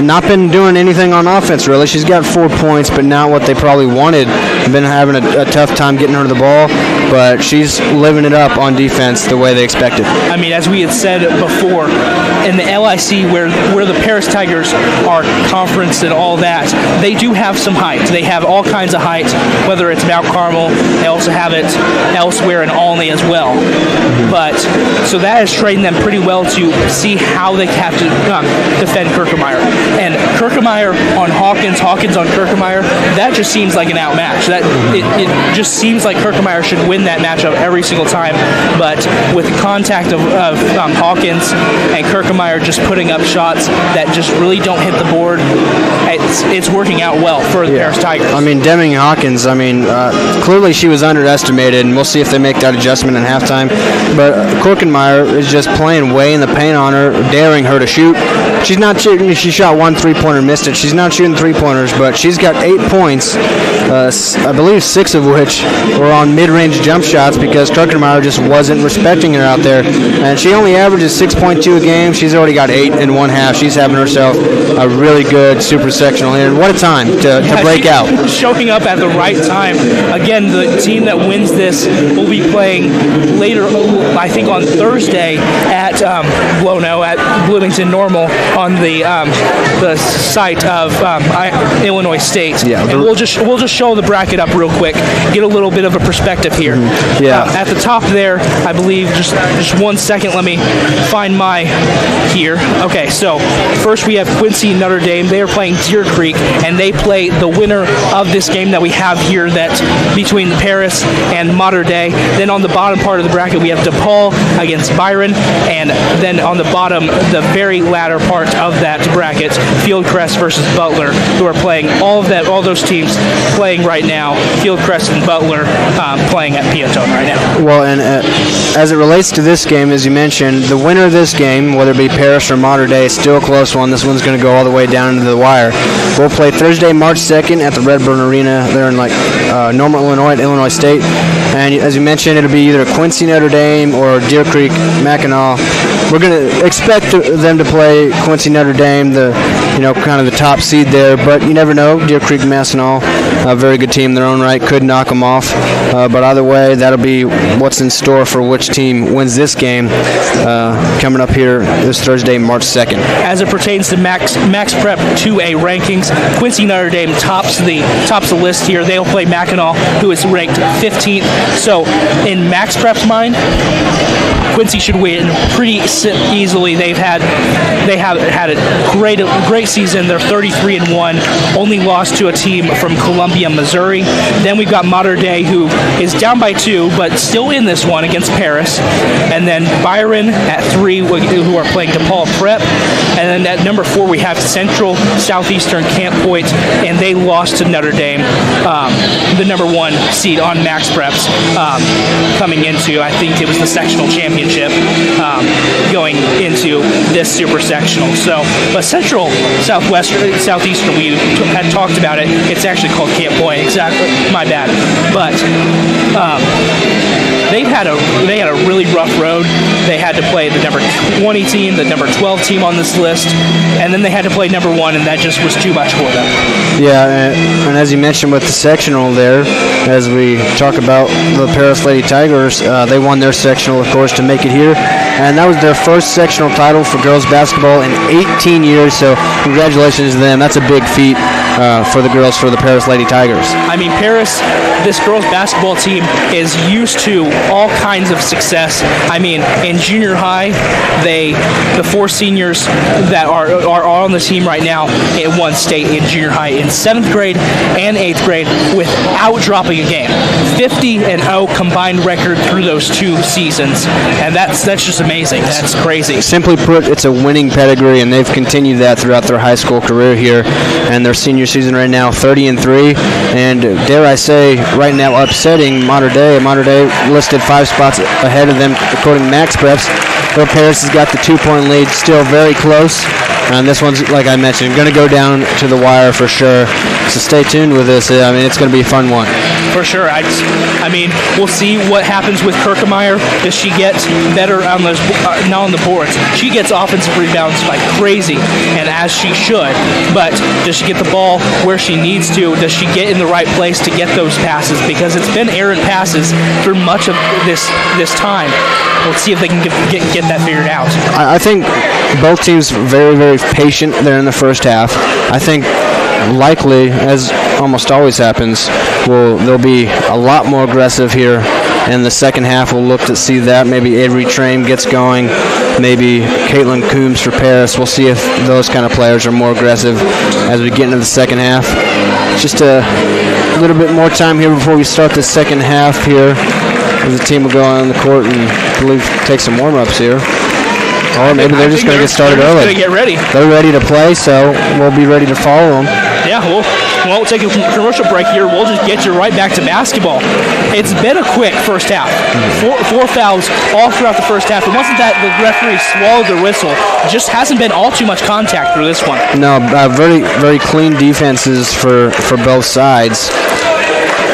[SPEAKER 1] not been doing anything on offense, really. She's got 4 points, but not what they probably wanted. Been having a tough time getting her to the ball, but she's living it up on defense the way they expected.
[SPEAKER 2] I mean, as we had said before, in the LIC where the Paris Tigers are conferenced and all that, they do have some height. They have all kinds of height, whether it's Mount Carmel. They also have it elsewhere in Olney as well. But so that has trained them pretty well to see how they have to defend Kirkenmeyer. And Kirkenmeyer on Hawkins on Kirkenmeyer, that just seems like an outmatch. It just seems like Kirkenmeyer should win that matchup every single time. But with the contact of Hawkins and Kirkenmeyer just putting up shots that just really don't hit the board, it's working out well for the Paris Tigers.
[SPEAKER 1] I mean, Deming Hawkins, clearly she was underestimated, and we'll see if they make that adjustment in halftime. But Kirkenmeyer is just playing way in the paint on her, daring her to shoot. She's not shooting. She shot 1 3-pointer, missed it. She's not shooting 3-pointers, but she's got 8 points, I believe 6 of which were on mid-range jump shots because Kirkenmeyer just wasn't respecting her out there. And she only averages 6.2 a game. She's already got 8 in one half. She's having herself a really good super sectional here. What a time to break out.
[SPEAKER 2] Showing up at the right time. Again, the team that wins this will be playing later, I think on Thursday at Bloomington Normal on the site of Illinois State.
[SPEAKER 1] Yeah,
[SPEAKER 2] and we'll just show the bracket up real quick, get a little bit of a perspective here.
[SPEAKER 1] Mm-hmm. Yeah.
[SPEAKER 2] At the top there, I believe, just 1 second, let me find my here. Okay, so first we have Quincy Notre Dame. They are playing Deer Creek, and they play the winner of this game that we have here, that's between Paris and Mater Dei. Then on the bottom part of the bracket, we have DePaul against Byron, and then on the bottom, the very latter part of that bracket, Fieldcrest versus Butler, who are playing all those teams playing right now. Fieldcrest and Butler playing at Piatone right now.
[SPEAKER 1] Well, and as it relates to this game, as you mentioned, the winner of this game, whether it be Paris or Mater Dei, is still a close one. This one's going to go all the way down to the wire. We'll play Thursday, March 2nd at the Redburn Arena there in Normal, Illinois at Illinois State. And as you mentioned, it'll be either Quincy Notre Dame or Deer Creek Mackinac. We're going to expect them to play Quincy Notre Dame, kind of the top seed there, but you never know. Deer Creek Mackinac, a very good team in their own right, could knock them off. But either way, that'll be what's in store for which team wins this game coming up here this Thursday, March 2nd.
[SPEAKER 2] As it pertains to Max Prep 2A rankings, Quincy Notre Dame tops the list here. They'll play Mackinac, who is ranked 15th. So in Max Prep's mind, Quincy should win pretty easily. They have had a great season. They're 33-1, only lost to a team from Columbia, Missouri. Then we've got Mater Dei, who is down by 2, but still in this one against Paris. And then Byron at 3, who are playing DePaul Prep. And then at number 4, we have Central Southeastern Camp Point, and they lost to Notre Dame, the number 1 seed on Max Preps, coming into, I think it was the sectional championship, going into this super sectional. So, but Central Southeastern, we had talked about it. It's actually called Camp Point. Exactly, my bad. But they had a really rough road. They had to play the number 20 team, the number 12 team on this list, and then they had to play number 1, and that just was too much for them.
[SPEAKER 1] Yeah, and as you mentioned with the sectional there, as we talk about the Paris Lady Tigers, they won their sectional, of course, to make it here, and that was their first sectional title for girls basketball in 18 years, so congratulations to them. That's a big feat for the girls, for the Paris Lady Tigers.
[SPEAKER 2] I mean, Paris, this girls basketball team is used to all kinds of success. I mean, in junior high, the 4 seniors that are on the team right now, it won state in junior high in 7th grade and 8th grade without dropping a game. 50-0 combined record through those 2 seasons, and that's just amazing. That's crazy.
[SPEAKER 1] Simply put, it's a winning pedigree, and they've continued that throughout their high school career here, and their senior season right now, 30-3, and dare I say, right now upsetting Mater Dei. Mater Dei listed 5 spots ahead of them according to Max Preps. Though Paris has got the 2-point lead, still very close. And this one's, like I mentioned, going to go down to the wire for sure. So stay tuned with this. I mean, it's going to be a fun one.
[SPEAKER 2] For sure. I mean, we'll see what happens with Kirkemeyer. Does she get better on those, not on the boards? She gets offensive rebounds like crazy, and as she should. But does she get the ball where she needs to? Does she get in the right place to get those passes? Because it's been errant passes through much of this time. Let's see if they can get that figured out.
[SPEAKER 1] I think both teams very, very patient there in the first half. I think likely, as almost always happens, they'll be a lot more aggressive here in the second half. We'll look to see that. Maybe Avery Traim gets going. Maybe Caitlin Coombs for Paris. We'll see if those kind of players are more aggressive as we get into the second half. Just a little bit more time here before we start the second half here. The team will go on the court and I believe take some warm-ups here. Or maybe they're just going to get started early.
[SPEAKER 2] They're going to get ready.
[SPEAKER 1] They're ready to play, so we'll be ready to follow them.
[SPEAKER 2] Yeah, we'll take a commercial break here. We'll just get you right back to basketball. It's been a quick first half. Four fouls all throughout the first half. It wasn't that the referee swallowed their whistle. It just hasn't been all too much contact through this one.
[SPEAKER 1] No, very, very clean defenses for both sides.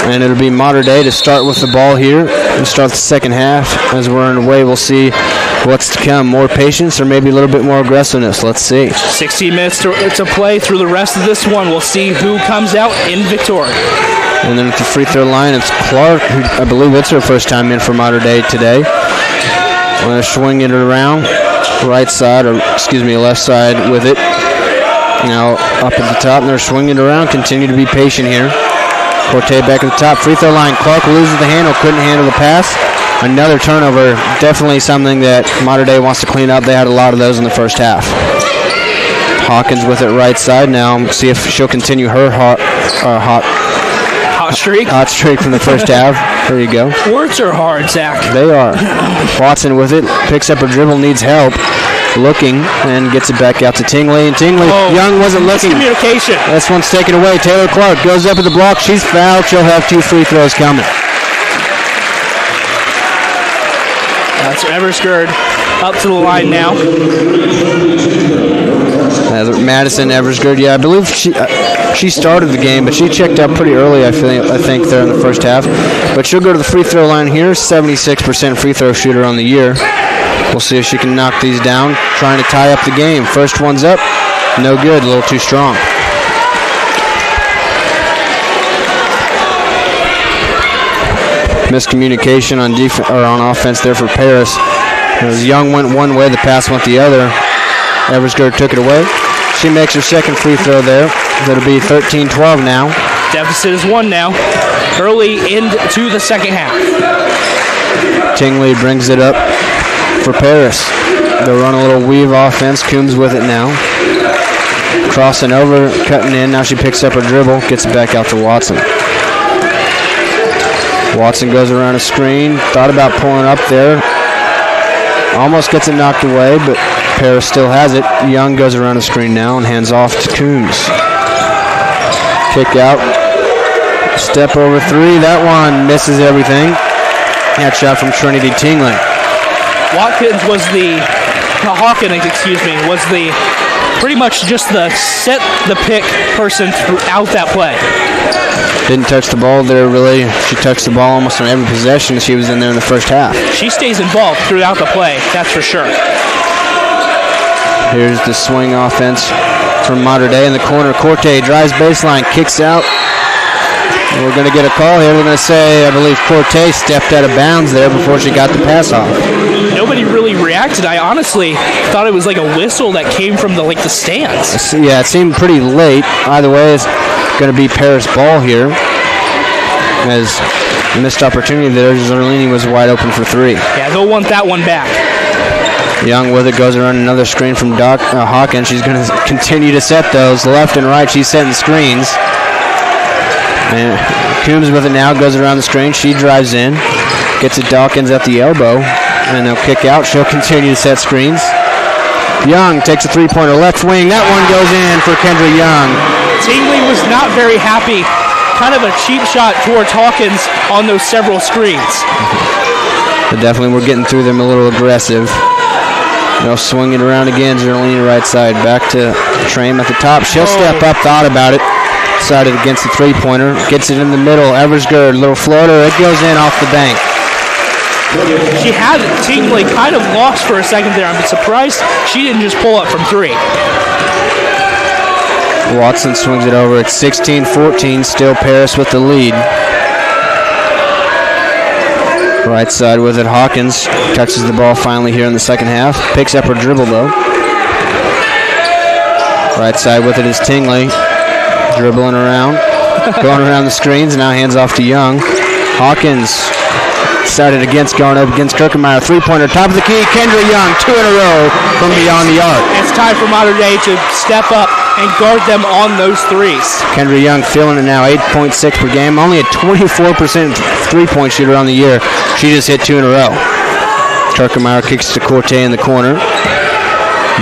[SPEAKER 1] And it'll be Mater Dei to start with the ball here and start the second half. As we're underway, we'll see what's to come. More patience or maybe a little bit more aggressiveness. Let's see.
[SPEAKER 2] 16 minutes to play through the rest of this one. We'll see who comes out in victory.
[SPEAKER 1] And then at the free throw line, it's Clark, who I believe it's her first time in for Mater Dei today. We're going to swing it around left side with it. Now up at the top, and they're swinging it around. Continue to be patient here. Corte back at the top. Free throw line. Clark loses the handle. Couldn't handle the pass. Another turnover. Definitely something that Mater Dei wants to clean up. They had a lot of those in the first half. Hawkins with it right side now. See if she'll continue her hot
[SPEAKER 2] streak.
[SPEAKER 1] Hot streak from the first half. There you go.
[SPEAKER 2] Words are hard, Zach.
[SPEAKER 1] They are. Watson with it. Picks up her dribble. Needs help. Looking and gets it back out to Tingley. And Tingley, Young wasn't looking.
[SPEAKER 2] Communication.
[SPEAKER 1] This one's taken away. Taylor Clark goes up at the block. She's fouled. She'll have 2 free throws coming.
[SPEAKER 2] That's Eversgerd up to the line now.
[SPEAKER 1] Madison Eversgerd, yeah, I believe she started the game, but she checked out pretty early, I think, there in the first half. But she'll go to the free throw line here. 76% free throw shooter on the year. We'll see if she can knock these down. Trying to tie up the game. First one's up. No good. A little too strong. Miscommunication on offense there for Paris. As Young went one way, the pass went the other. Eversgerd took it away. She makes her second free throw there. That'll be 13-12 now.
[SPEAKER 2] Deficit is 1 now. Early into the second half.
[SPEAKER 1] Tingley brings it up for Paris. They'll run a little weave offense. Coombs with it now. Crossing over, cutting in. Now she picks up her dribble, gets it back out to Watson. Watson goes around a screen. Thought about pulling up there. Almost gets it knocked away, but Paris still has it. Young goes around a screen now and hands off to Coombs. Kick out. Step over 3. That one misses everything. That shot from Trinity Tingley.
[SPEAKER 2] Hawkins was pretty much just the set the pick person throughout that play.
[SPEAKER 1] Didn't touch the ball there really. She touched the ball almost on every possession she was in there in the first half.
[SPEAKER 2] She stays involved throughout the play, that's for sure.
[SPEAKER 1] Here's the swing offense from Mater Dei in the corner. Corte drives baseline, kicks out. We're going to get a call here. We're going to say, I believe Corte stepped out of bounds there before she got the pass off.
[SPEAKER 2] Nobody really reacted. I honestly thought it was like a whistle that came from the stands.
[SPEAKER 1] Yeah, it seemed pretty late. Either way, it's going to be Paris ball here. As missed opportunity there, Zerlini was wide open for 3.
[SPEAKER 2] Yeah, they'll want that one back.
[SPEAKER 1] Young with it, goes around another screen from Hawkins. She's going to continue to set those left and right. She's setting screens. And Coombs with it now, goes around the screen. She drives in, gets it Dawkins at the elbow, and they'll kick out. She'll continue to set screens. Young takes a 3-pointer left wing. That one goes in for Kendra Young.
[SPEAKER 2] Tingley was not very happy. Kind of a cheap shot towards Hawkins on those several screens.
[SPEAKER 1] But definitely we're getting through them a little aggressive. They'll swing it around again. Zerlini right side. Back to Tram at the top. She'll step up, thought about it. Decided against the three-pointer. Gets it in the middle. Eversgerd, little floater. It goes in off the bank.
[SPEAKER 2] She had Tingley kind of lost for a second there. I'm surprised she didn't just pull up from three.
[SPEAKER 1] Watson swings it over. It's 16-14. Still Paris with the lead. Right side with it. Hawkins touches the ball finally here in the second half. Picks up her dribble though. Right side with it is Tingley. Dribbling around. Going around the screens. Now hands off to Young. Hawkins started going up against Kirkemeyer. Three-pointer, top of the key. Kendra Young, 2 in a row from beyond the arc.
[SPEAKER 2] It's time for Mater Dei to step up and guard them on those threes.
[SPEAKER 1] Kendra Young feeling it now, 8.6 per game. Only a 24% three-point shooter on the year. She just hit 2 in a row. Kirkemeyer kicks to Corte in the corner.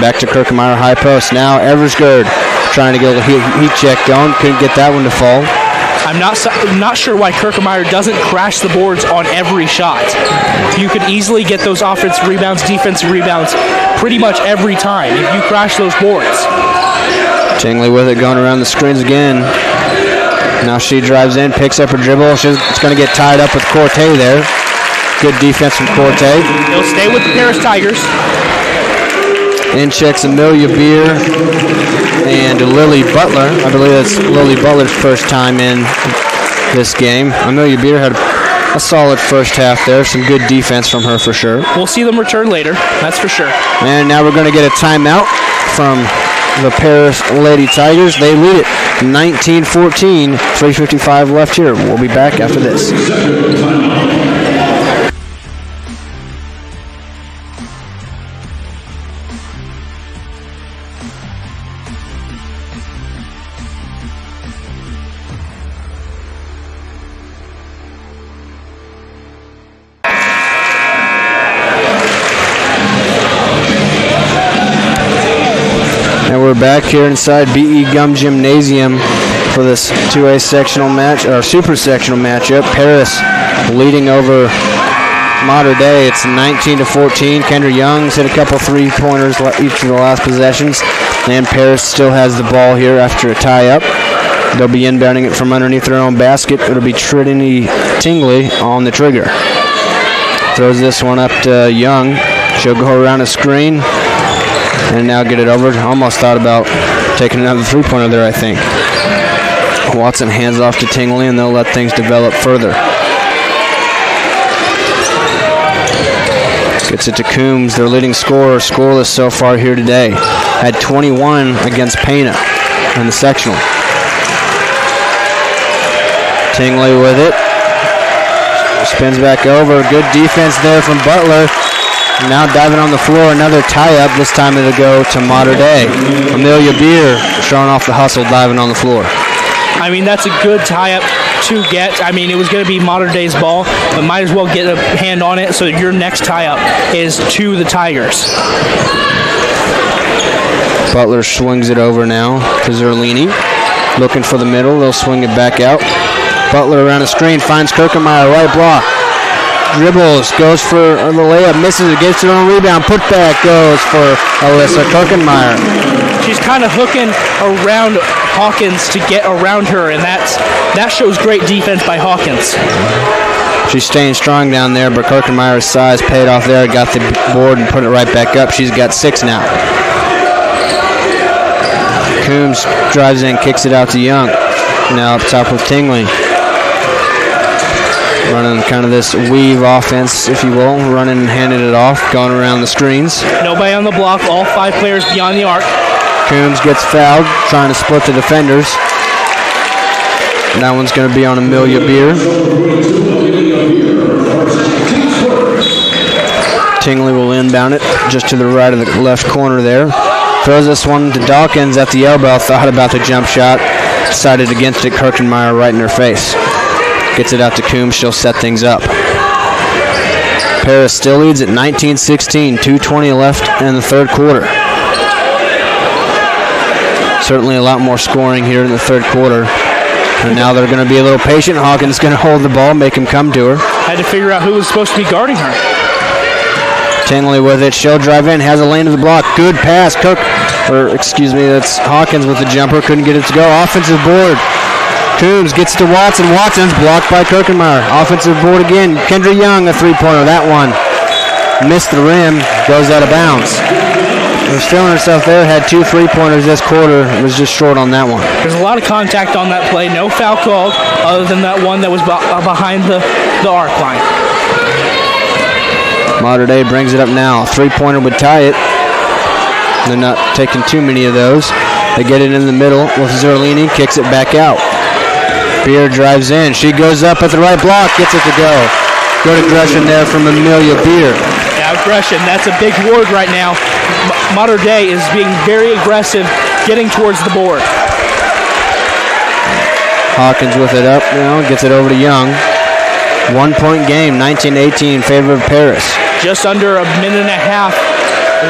[SPEAKER 1] Back to Kirkemeyer, high post. Now Eversgerd trying to get a heat check going. Couldn't get that one to fall.
[SPEAKER 2] I'm not sure why Kirkemeyer doesn't crash the boards on every shot. You could easily get those offensive rebounds, defensive rebounds pretty much every time if you crash those boards.
[SPEAKER 1] Tingley with it, going around the screens again. Now she drives in, picks up her dribble. It's going to get tied up with Corte there. Good defense from Corte.
[SPEAKER 2] They'll stay with the Paris Tigers.
[SPEAKER 1] In checks Amelia Beer and Lily Butler. I believe that's Lily Butler's first time in this game. Amelia Beer had a solid first half there. Some good defense from her for sure.
[SPEAKER 2] We'll see them return later, that's for sure.
[SPEAKER 1] And now we're going to get a timeout from the Paris Lady Tigers. They lead it 19-14. 3:55 left here. We'll be back after this. We're back here inside B.E. Gum Gymnasium for this 2A sectional match, or super sectional matchup. Paris leading over Mater Dei. It's 19-14. Kendra Young's hit a couple three-pointers each of the last possessions, and Paris still has the ball here after a tie-up. They'll be inbounding it from underneath their own basket. It'll be Trinity Tingley on the trigger. Throws this one up to Young. She'll go around a screen and now get it over. Almost thought about taking another three-pointer there, I think. Watson hands off to Tingley, and they'll let things develop further. Gets it to Coombs, their leading scorer, scoreless so far here today. Had 21 against Pena in the sectional. Tingley with it. Spins back over. Good defense there from Butler. Now diving on the floor, another tie-up. This time it'll go to Mater Dei. Amelia Beer showing off the hustle, diving on the floor.
[SPEAKER 2] I mean, that's a good tie-up to get. I mean, it was going to be Mater Dei's ball, but might as well get a hand on it so your next tie-up is to the Tigers.
[SPEAKER 1] Butler swings it over now to Zerlini. Looking for the middle. They'll swing it back out. Butler around the screen, finds Kirkemeyer, right block. Dribbles, goes for the layup, misses it, gets it on a rebound. Putback goes for Alyssa Kirkemeyer.
[SPEAKER 2] She's kind of hooking around Hawkins to get around her, and that shows great defense by Hawkins.
[SPEAKER 1] She's staying strong down there, but Kirkemeyer's size paid off there. Got the board and put it right back up. She's got 6 now. Coombs drives in, kicks it out to Young. Now up top with Tingley. Running kind of this weave offense, if you will. Running and handing it off, going around the screens.
[SPEAKER 2] Nobody on the block, all 5 players beyond the arc.
[SPEAKER 1] Coombs gets fouled, trying to split the defenders. That one's going to be on Amelia Beer. Tingley will inbound it just to the right of the left corner there. Throws this one to Dawkins at the elbow. Thought about the jump shot. Decided against it. Kirkemeyer right in her face. Gets it out to Coombs. She'll set things up. Paris still leads at 19-16. 2:20 left in the third quarter. Certainly a lot more scoring here in the third quarter. And now they're going to be a little patient. Hawkins is going to hold the ball, make him come to her.
[SPEAKER 2] Had to figure out who was supposed to be guarding her.
[SPEAKER 1] Tingley with it. She'll drive in. Has a lane to the block. Good pass. That's Hawkins with the jumper. Couldn't get it to go. Offensive board. Coombs gets to Watson. Watson's blocked by Kirkenmeyer. Offensive board again. Kendra Young, a three-pointer. That one missed the rim. Goes out of bounds. Was feeling herself there. Had 2 3-pointers this quarter. Was just short on that one.
[SPEAKER 2] There's a lot of contact on that play. No foul called other than that one that was behind the arc line.
[SPEAKER 1] Mater Dei brings it up now. 3-pointer would tie it. They're not taking too many of those. They get it in the middle with Zerlini. Kicks it back out. Beer drives in. She goes up at the right block. Gets it to go. Good aggression there from Amelia Beer.
[SPEAKER 2] Yeah, aggression. That's a big word right now. Mater Dei is being very aggressive, getting towards the board.
[SPEAKER 1] Hawkins with it up now. Gets it over to Young. 1-point game, 19-18 in favor of Paris.
[SPEAKER 2] Just under a minute and a half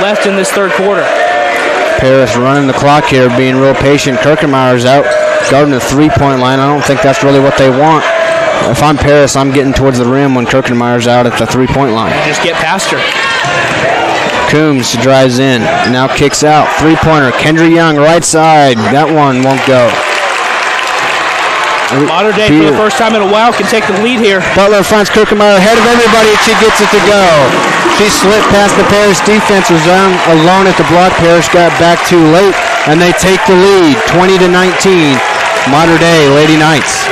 [SPEAKER 2] left in this third quarter.
[SPEAKER 1] Paris running the clock here, being real patient. Kirkenmeyer's out guarding the 3-point line. I don't think that's really what they want. If I'm Paris, I'm getting towards the rim when Kirkenmeyer's out at the 3-point line.
[SPEAKER 2] Just get past her.
[SPEAKER 1] Coombs drives in, now kicks out. 3-pointer, Kendra Young, right side. That one won't go.
[SPEAKER 2] Mater Dei, for the first time in a while, can take the lead here.
[SPEAKER 1] Butler finds Kirkenmeyer ahead of everybody. She gets it to go. She slipped past the Paris defense, was alone at the block. Paris got back too late, and they take the lead, 20-19. Mater Dei, Lady Knights.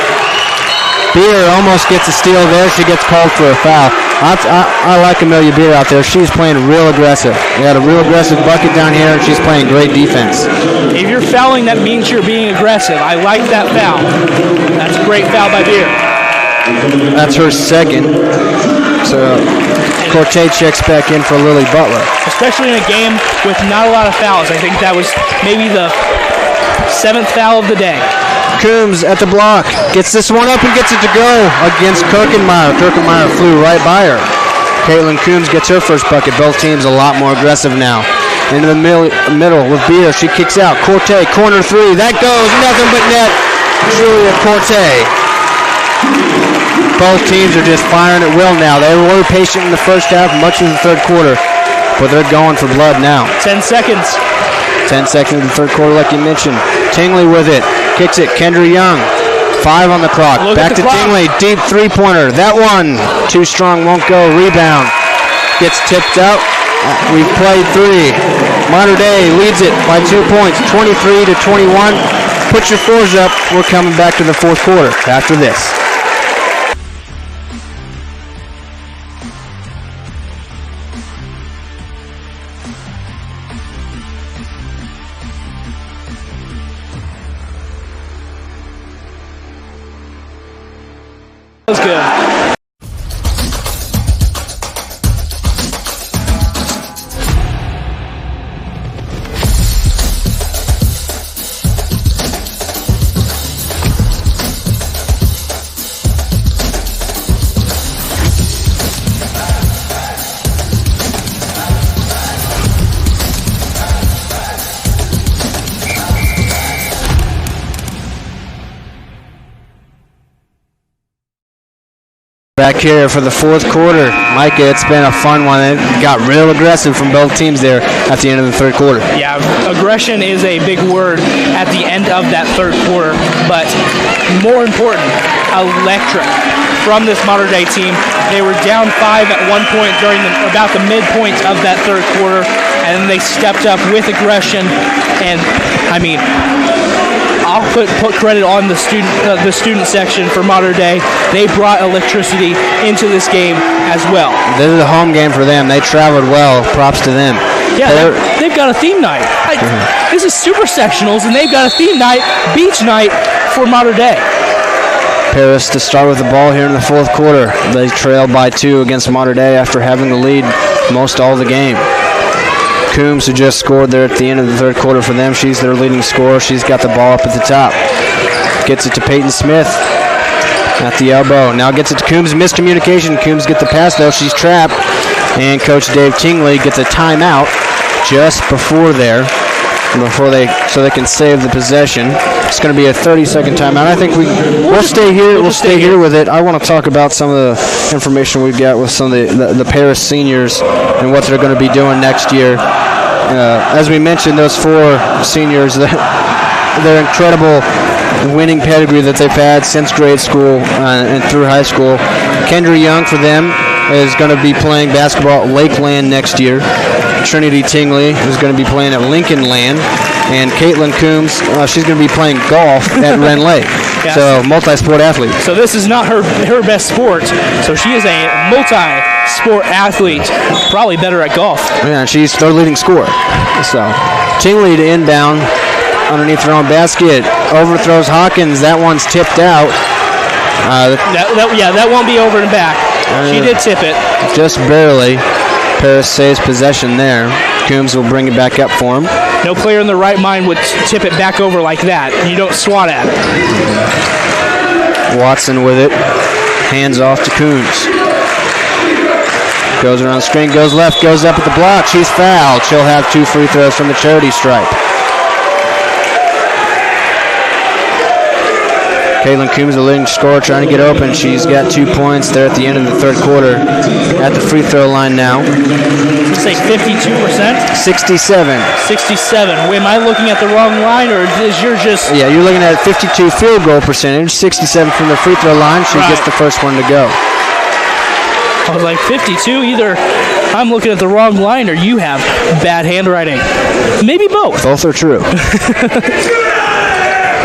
[SPEAKER 1] Beer almost gets a steal there. She gets called for a foul. I like Amelia Beer out there. She's playing real aggressive. We got a real aggressive bucket down here, and she's playing great defense.
[SPEAKER 2] If you're fouling, that means you're being aggressive. I like that foul. That's a great foul by Beer.
[SPEAKER 1] That's her second. So Corte checks back in for Lily Butler.
[SPEAKER 2] Especially in a game with not a lot of fouls. I think that was maybe the 7th foul of the day.
[SPEAKER 1] Coombs at the block. Gets this one up and gets it to go against Kirkenmeyer. Kirkenmeyer flew right by her. Caitlin Coombs gets her first bucket. Both teams a lot more aggressive now. Into the middle with Beer. She kicks out. Corte, corner 3. That goes. Nothing but net. Julia Corte. Both teams are just firing at will now. They were patient in the first half, much of the third quarter, but they're going for blood now.
[SPEAKER 2] 10 seconds.
[SPEAKER 1] 10 seconds in the third quarter, like you mentioned. Tingley with it. Kicks it. Kendra Young. 5 on the clock. Back to Tingley. Deep 3-pointer. That one. Too strong. Won't go. Rebound. Gets tipped out. We've played 3. Mater Dei leads it by 2 points. 23-21. Put your 4s up. We're coming back to the fourth quarter after this.
[SPEAKER 2] That was good.
[SPEAKER 1] Back here for the fourth quarter. Micah, it's been a fun one. It got real aggressive from both teams there at the end of the third quarter.
[SPEAKER 2] Yeah, aggression is a big word at the end of that third quarter, but more important, electric from this Mater Dei team. They were down 5 at one point during about the midpoint of that third quarter, and then they stepped up with aggression, and I mean, I'll put credit on the student section for Mater Dei. They brought electricity into this game as well.
[SPEAKER 1] This is a home game for them. They traveled well. Props to them.
[SPEAKER 2] Yeah, they've got a theme night. This is Super Sectionals, and they've got a theme night, beach night for Mater Dei.
[SPEAKER 1] Paris to start with the ball here in the fourth quarter. They trail by 2 against Mater Dei after having the lead most all the game. Coombs, who just scored there at the end of the third quarter for them. She's their leading scorer. She's got the ball up at the top. Gets it to Peyton Smith at the elbow. Now gets it to Coombs. Miscommunication. Coombs gets the pass, though. She's trapped. And Coach Dave Tingley gets a timeout just before there. so they can save the possession. It's going to be a 30-second timeout. I think we'll stay here. We'll stay here with it. I want to talk about some of the information we've got with some of the Paris seniors and what they're going to be doing next year. As we mentioned, those 4 seniors, their incredible winning pedigree that they've had since grade school and through high school. Kendra Young for them is going to be playing basketball at Lakeland next year. Trinity Tingley is going to be playing at Lincoln Land. And Caitlin Coombs, she's going to be playing golf at Ren Lake. Yes. So, multi-sport athlete.
[SPEAKER 2] So this is not her best sport. So she is a multi-sport athlete, probably better at golf.
[SPEAKER 1] Yeah, she's their leading scorer. So, Tingley to inbound underneath her own basket. Overthrows Hawkins. That one's tipped out.
[SPEAKER 2] That won't be over and back. She did tip it. Just
[SPEAKER 1] barely. Paris saves possession there. Coombs will bring it back up for him.
[SPEAKER 2] No player in their right mind would tip it back over like that. You don't swat at it.
[SPEAKER 1] Watson with it. Hands off to Coombs. Goes around the screen, goes left, goes up at the block. She's fouled. She'll have 2 free throws from the charity stripe. Caitlin Coombs, the leading scorer, trying to get open. She's got 2 points there at the end of the third quarter. At the free throw line now.
[SPEAKER 2] You say 52%?
[SPEAKER 1] 67.
[SPEAKER 2] 67. Am I looking at the wrong line, or is yours just...
[SPEAKER 1] Yeah, you're looking at 52 field goal percentage, 67 from the free throw line. She gets the first one to go.
[SPEAKER 2] I was like, 52? Either I'm looking at the wrong line or you have bad handwriting. Maybe both.
[SPEAKER 1] Both are true.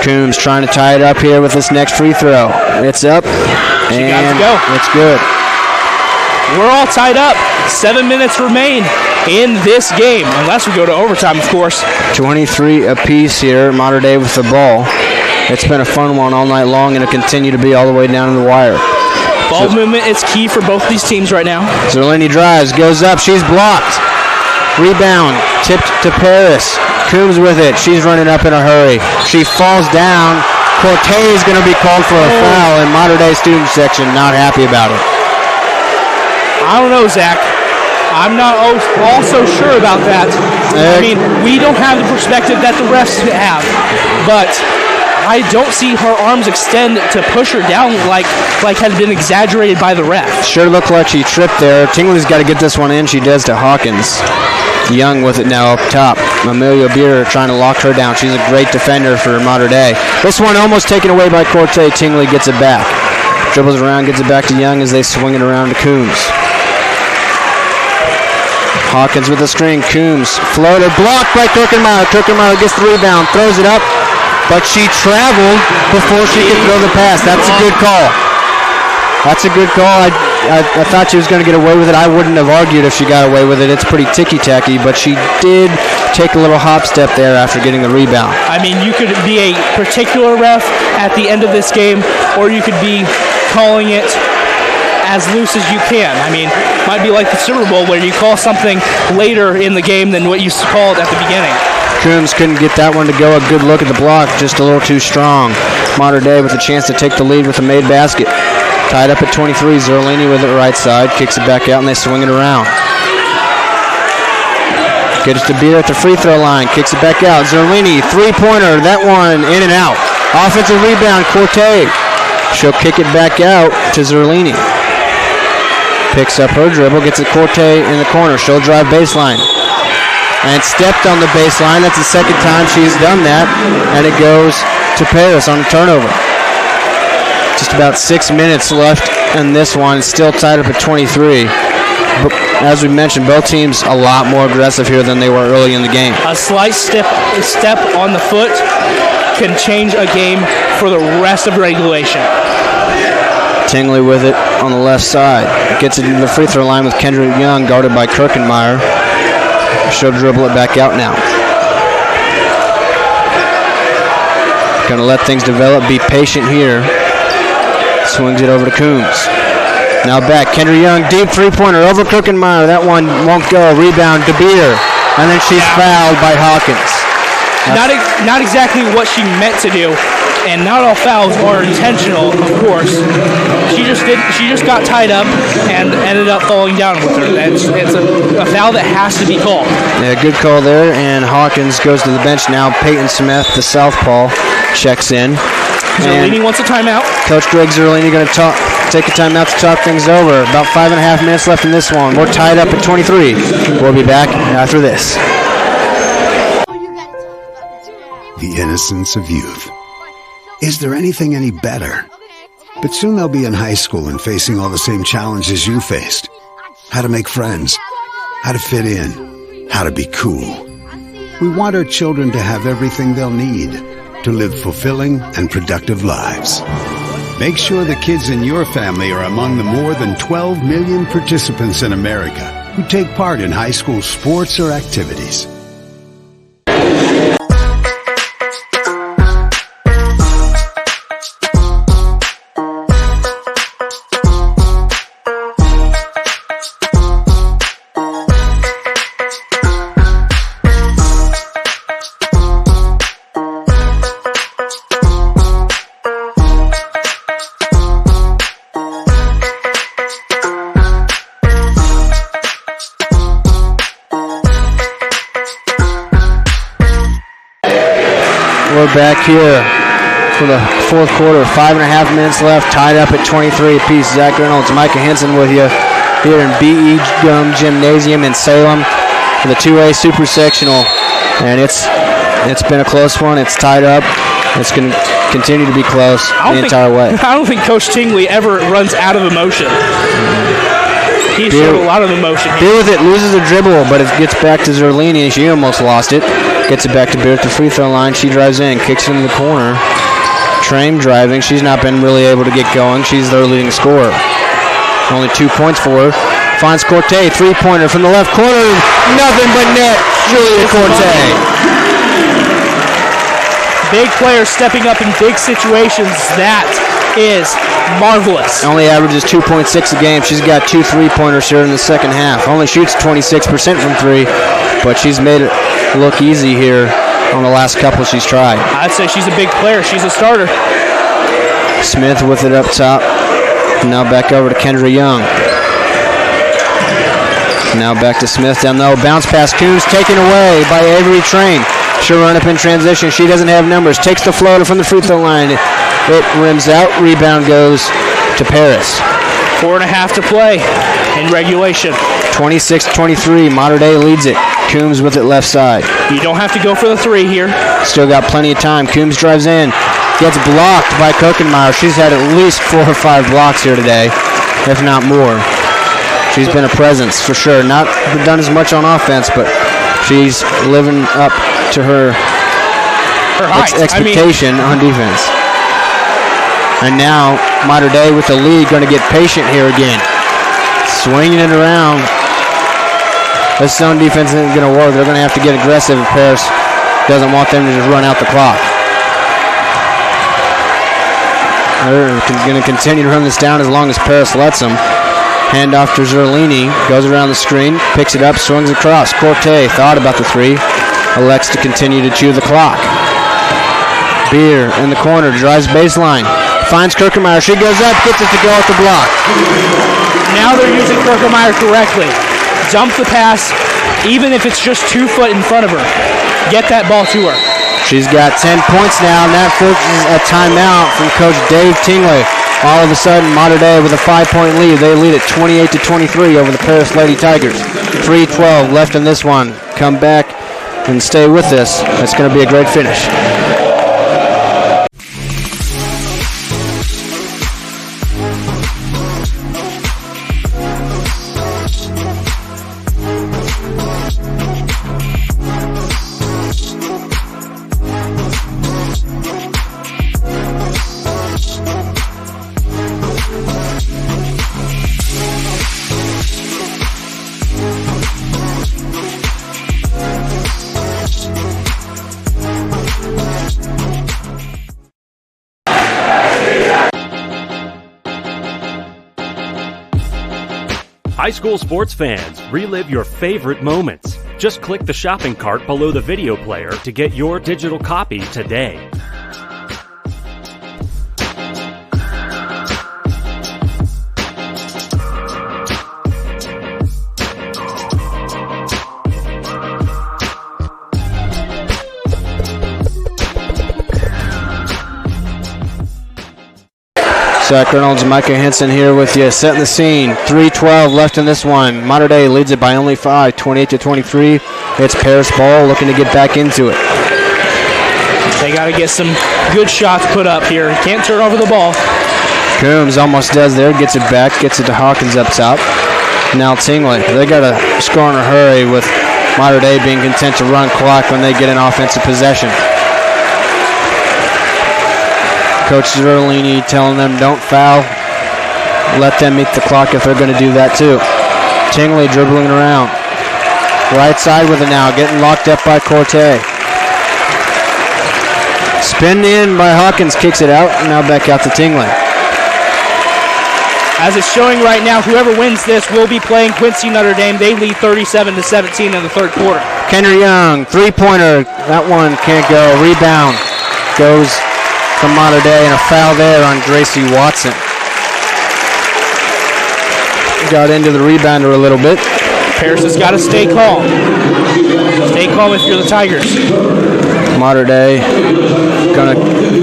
[SPEAKER 1] Coombs trying to tie it up here with this next free throw. It's up, and it's good.
[SPEAKER 2] We're all tied up. 7 minutes remain in this game, unless we go to overtime, of course.
[SPEAKER 1] 23 apiece here, Mater Dei with the ball. It's been a fun one all night long, and it'll continue to be all the way down to the wire.
[SPEAKER 2] Ball movement is key for both these teams right now.
[SPEAKER 1] Zerlini drives, goes up, she's blocked. Rebound, tipped to Paris. Coombs with it. She's running up in a hurry. She falls down. Cortez is going to be called for a foul, and Mater Dei student section not happy about it.
[SPEAKER 2] I don't know, Zach. I'm not also sure about that. I mean, we don't have the perspective that the refs have, but I don't see her arms extend to push her down like had been exaggerated by the ref.
[SPEAKER 1] Sure looked like she tripped there. Tingley's got to get this one in. She does to Hawkins. Young with it now up top. Amelia Beer trying to lock her down. She's a great defender for Mater Dei. This one almost taken away by Corte. Tingley gets it back. Dribbles around, gets it back to Young as they swing it around to Coombs. Hawkins with the screen. Coombs floater blocked by Kirkenmeyer. Kirkenmeyer gets the rebound, throws it up, but she traveled before she could throw the pass. That's a good call. That's a good call. I thought she was going to get away with it. I wouldn't have argued if she got away with it. It's pretty ticky-tacky, but she did take a little hop step there after getting the rebound.
[SPEAKER 2] I mean, you could be a particular ref at the end of this game, or you could be calling it as loose as you can. I mean, it might be like the Super Bowl where you call something later in the game than what you called at the beginning.
[SPEAKER 1] Coombs couldn't get that one to go. A good look at the block, just a little too strong. Mater Dei with a chance to take the lead with a made basket. Tied up at 23, Zerlini with it right side, kicks it back out, and they swing it around. Gets to beat at the free throw line, kicks it back out. Zerlini, three-pointer, that one in and out. Offensive rebound, Corte. She'll kick it back out to Zerlini. Picks up her dribble, gets it Corte in the corner. She'll drive baseline. And stepped on the baseline. That's the second time she's done that. And it goes to Paris on a turnover. Just about 6 minutes left in this one. It's still tied up at 23. But as we mentioned, both teams a lot more aggressive here than they were early in the game.
[SPEAKER 2] A slight step on the foot can change a game for the rest of regulation.
[SPEAKER 1] Tingley with it on the left side. Gets it into the free throw line with Kendra Young, guarded by Kirkenmeyer. She'll dribble it back out now. Going to let things develop, be patient here. Swings it over to Coombs. Now back, Kendra Young, deep three-pointer over Kirkenmeyer. That one won't go. Rebound, DeBeer. And then she's fouled by Hawkins.
[SPEAKER 2] Not exactly what she meant to do. and not all fouls are intentional, of course. She just got tied up and ended up falling down with her. It's a foul that has to be called.
[SPEAKER 1] Yeah, good call there, and Hawkins goes to the bench now. Peyton Smith, the southpaw, checks in.
[SPEAKER 2] Zerlini wants a timeout.
[SPEAKER 1] Coach Greg Zerlini going to take a timeout to talk things over. About 5.5 minutes left in this one. We're tied up at 23. We'll be back after this.
[SPEAKER 12] The innocence of youth. Is there anything any better? But soon they'll be in high school and facing all the same challenges you faced. How to make friends, how to fit in, how to be cool. We want our children to have everything they'll need to live fulfilling and productive lives. Make sure the kids in your family are among the more than 12 million participants in America who take part in high school sports or activities.
[SPEAKER 1] We're back here for the fourth quarter. 5.5 minutes left, tied up at 23 apiece. Zach Reynolds, Micah Henson with you here in B.E. Gum Gymnasium in Salem for the 2A Super Sectional. And it's been a close one. It's tied up. It's going to continue to be close the entire way.
[SPEAKER 2] I don't think Coach Tingley ever runs out of emotion. He showed a lot of emotion.
[SPEAKER 1] Beer with it, loses a dribble, but it gets back to Zerlini, and she almost lost it. Gets it back to Beer at the free throw line. She drives in, kicks it into the corner. Trame driving. She's not been really able to get going. She's their leading scorer. Only 2 points for her. Finds Corte, three-pointer from the left corner. Nothing but net. Julia Corte.
[SPEAKER 2] Big players stepping up in big situations. That is marvelous.
[SPEAKER 1] Only averages 2.6 a game. She's got 2 3-pointers here in the second half. Only shoots 26% from three, but she's made it look easy here on the last couple she's tried.
[SPEAKER 2] I'd say she's a big player. She's a starter.
[SPEAKER 1] Smith with it up top. Now back over to Kendra Young. Now back to Smith down low. Bounce pass Coons taken away by Avery Train. She'll run up in transition. She doesn't have numbers. Takes the floater from the free throw line. It rims out. Rebound goes to Paris.
[SPEAKER 2] 4.5 to play in regulation.
[SPEAKER 1] 26-23. Mater Dei leads it. Coombs with it left side.
[SPEAKER 2] You don't have to go for the three here.
[SPEAKER 1] Still got plenty of time. Coombs drives in. Gets blocked by Kokenmeyer. She's had at least 4 or 5 blocks here today, if not more. She's been a presence for sure. Not done as much on offense, but she's living up to her expectation on defense. And now Mater Dei with the lead, going to get patient here again. Swinging it around. This zone defense isn't going to work. They're going to have to get aggressive if Paris doesn't want them to just run out the clock. They're going to continue to run this down as long as Paris lets them. Hand off to Zerlini. Goes around the screen. Picks it up. Swings across. Corte thought about the three. Elects to continue to chew the clock. Beer in the corner. Drives baseline. Finds Kirkemeyer. She goes up. Gets it to go at the block.
[SPEAKER 2] Now they're using Kirkemeyer correctly. Dump the pass, even if it's just 2 foot in front of her. Get that ball to her.
[SPEAKER 1] She's got 10 points now, and that forces a timeout from Coach Dave Tingley. All of a sudden, Mater Dei with a 5-point lead. They lead at 28-23 over the Paris Lady Tigers. 3:12 left in this one. Come back and stay with us. It's going to be a great finish.
[SPEAKER 13] High school sports fans, relive your favorite moments. Just click the shopping cart below the video player to get your digital copy today.
[SPEAKER 1] Zach Reynolds, Micah Henson here with you, setting the scene. 3:12 left in this one. Mater Dei leads it by only 5, 28-23. It's Paris ball, looking to get back into it.
[SPEAKER 2] They got to get some good shots put up here. Can't turn over the ball.
[SPEAKER 1] Coombs almost does there, gets it back, gets it to Hawkins up top. Now Tingley. They got to score in a hurry with Mater Dei being content to run clock when they get an offensive possession. Coach Zerlini telling them don't foul. Let them meet the clock if they're going to do that too. Tingley dribbling around. Right side with it now, getting locked up by Corte. Spin in by Hawkins, kicks it out, and now back out to Tingley.
[SPEAKER 2] As it's showing right now, whoever wins this will be playing Quincy Notre Dame. They lead 37-17 in the third quarter.
[SPEAKER 1] Kendra Young, three-pointer. That one can't go. Rebound goes from Mater Dei, and a foul there on Gracie Watson. Got into the rebounder a little bit.
[SPEAKER 2] Paris has got to stay calm. Stay calm if you're the Tigers.
[SPEAKER 1] Mater Dei going to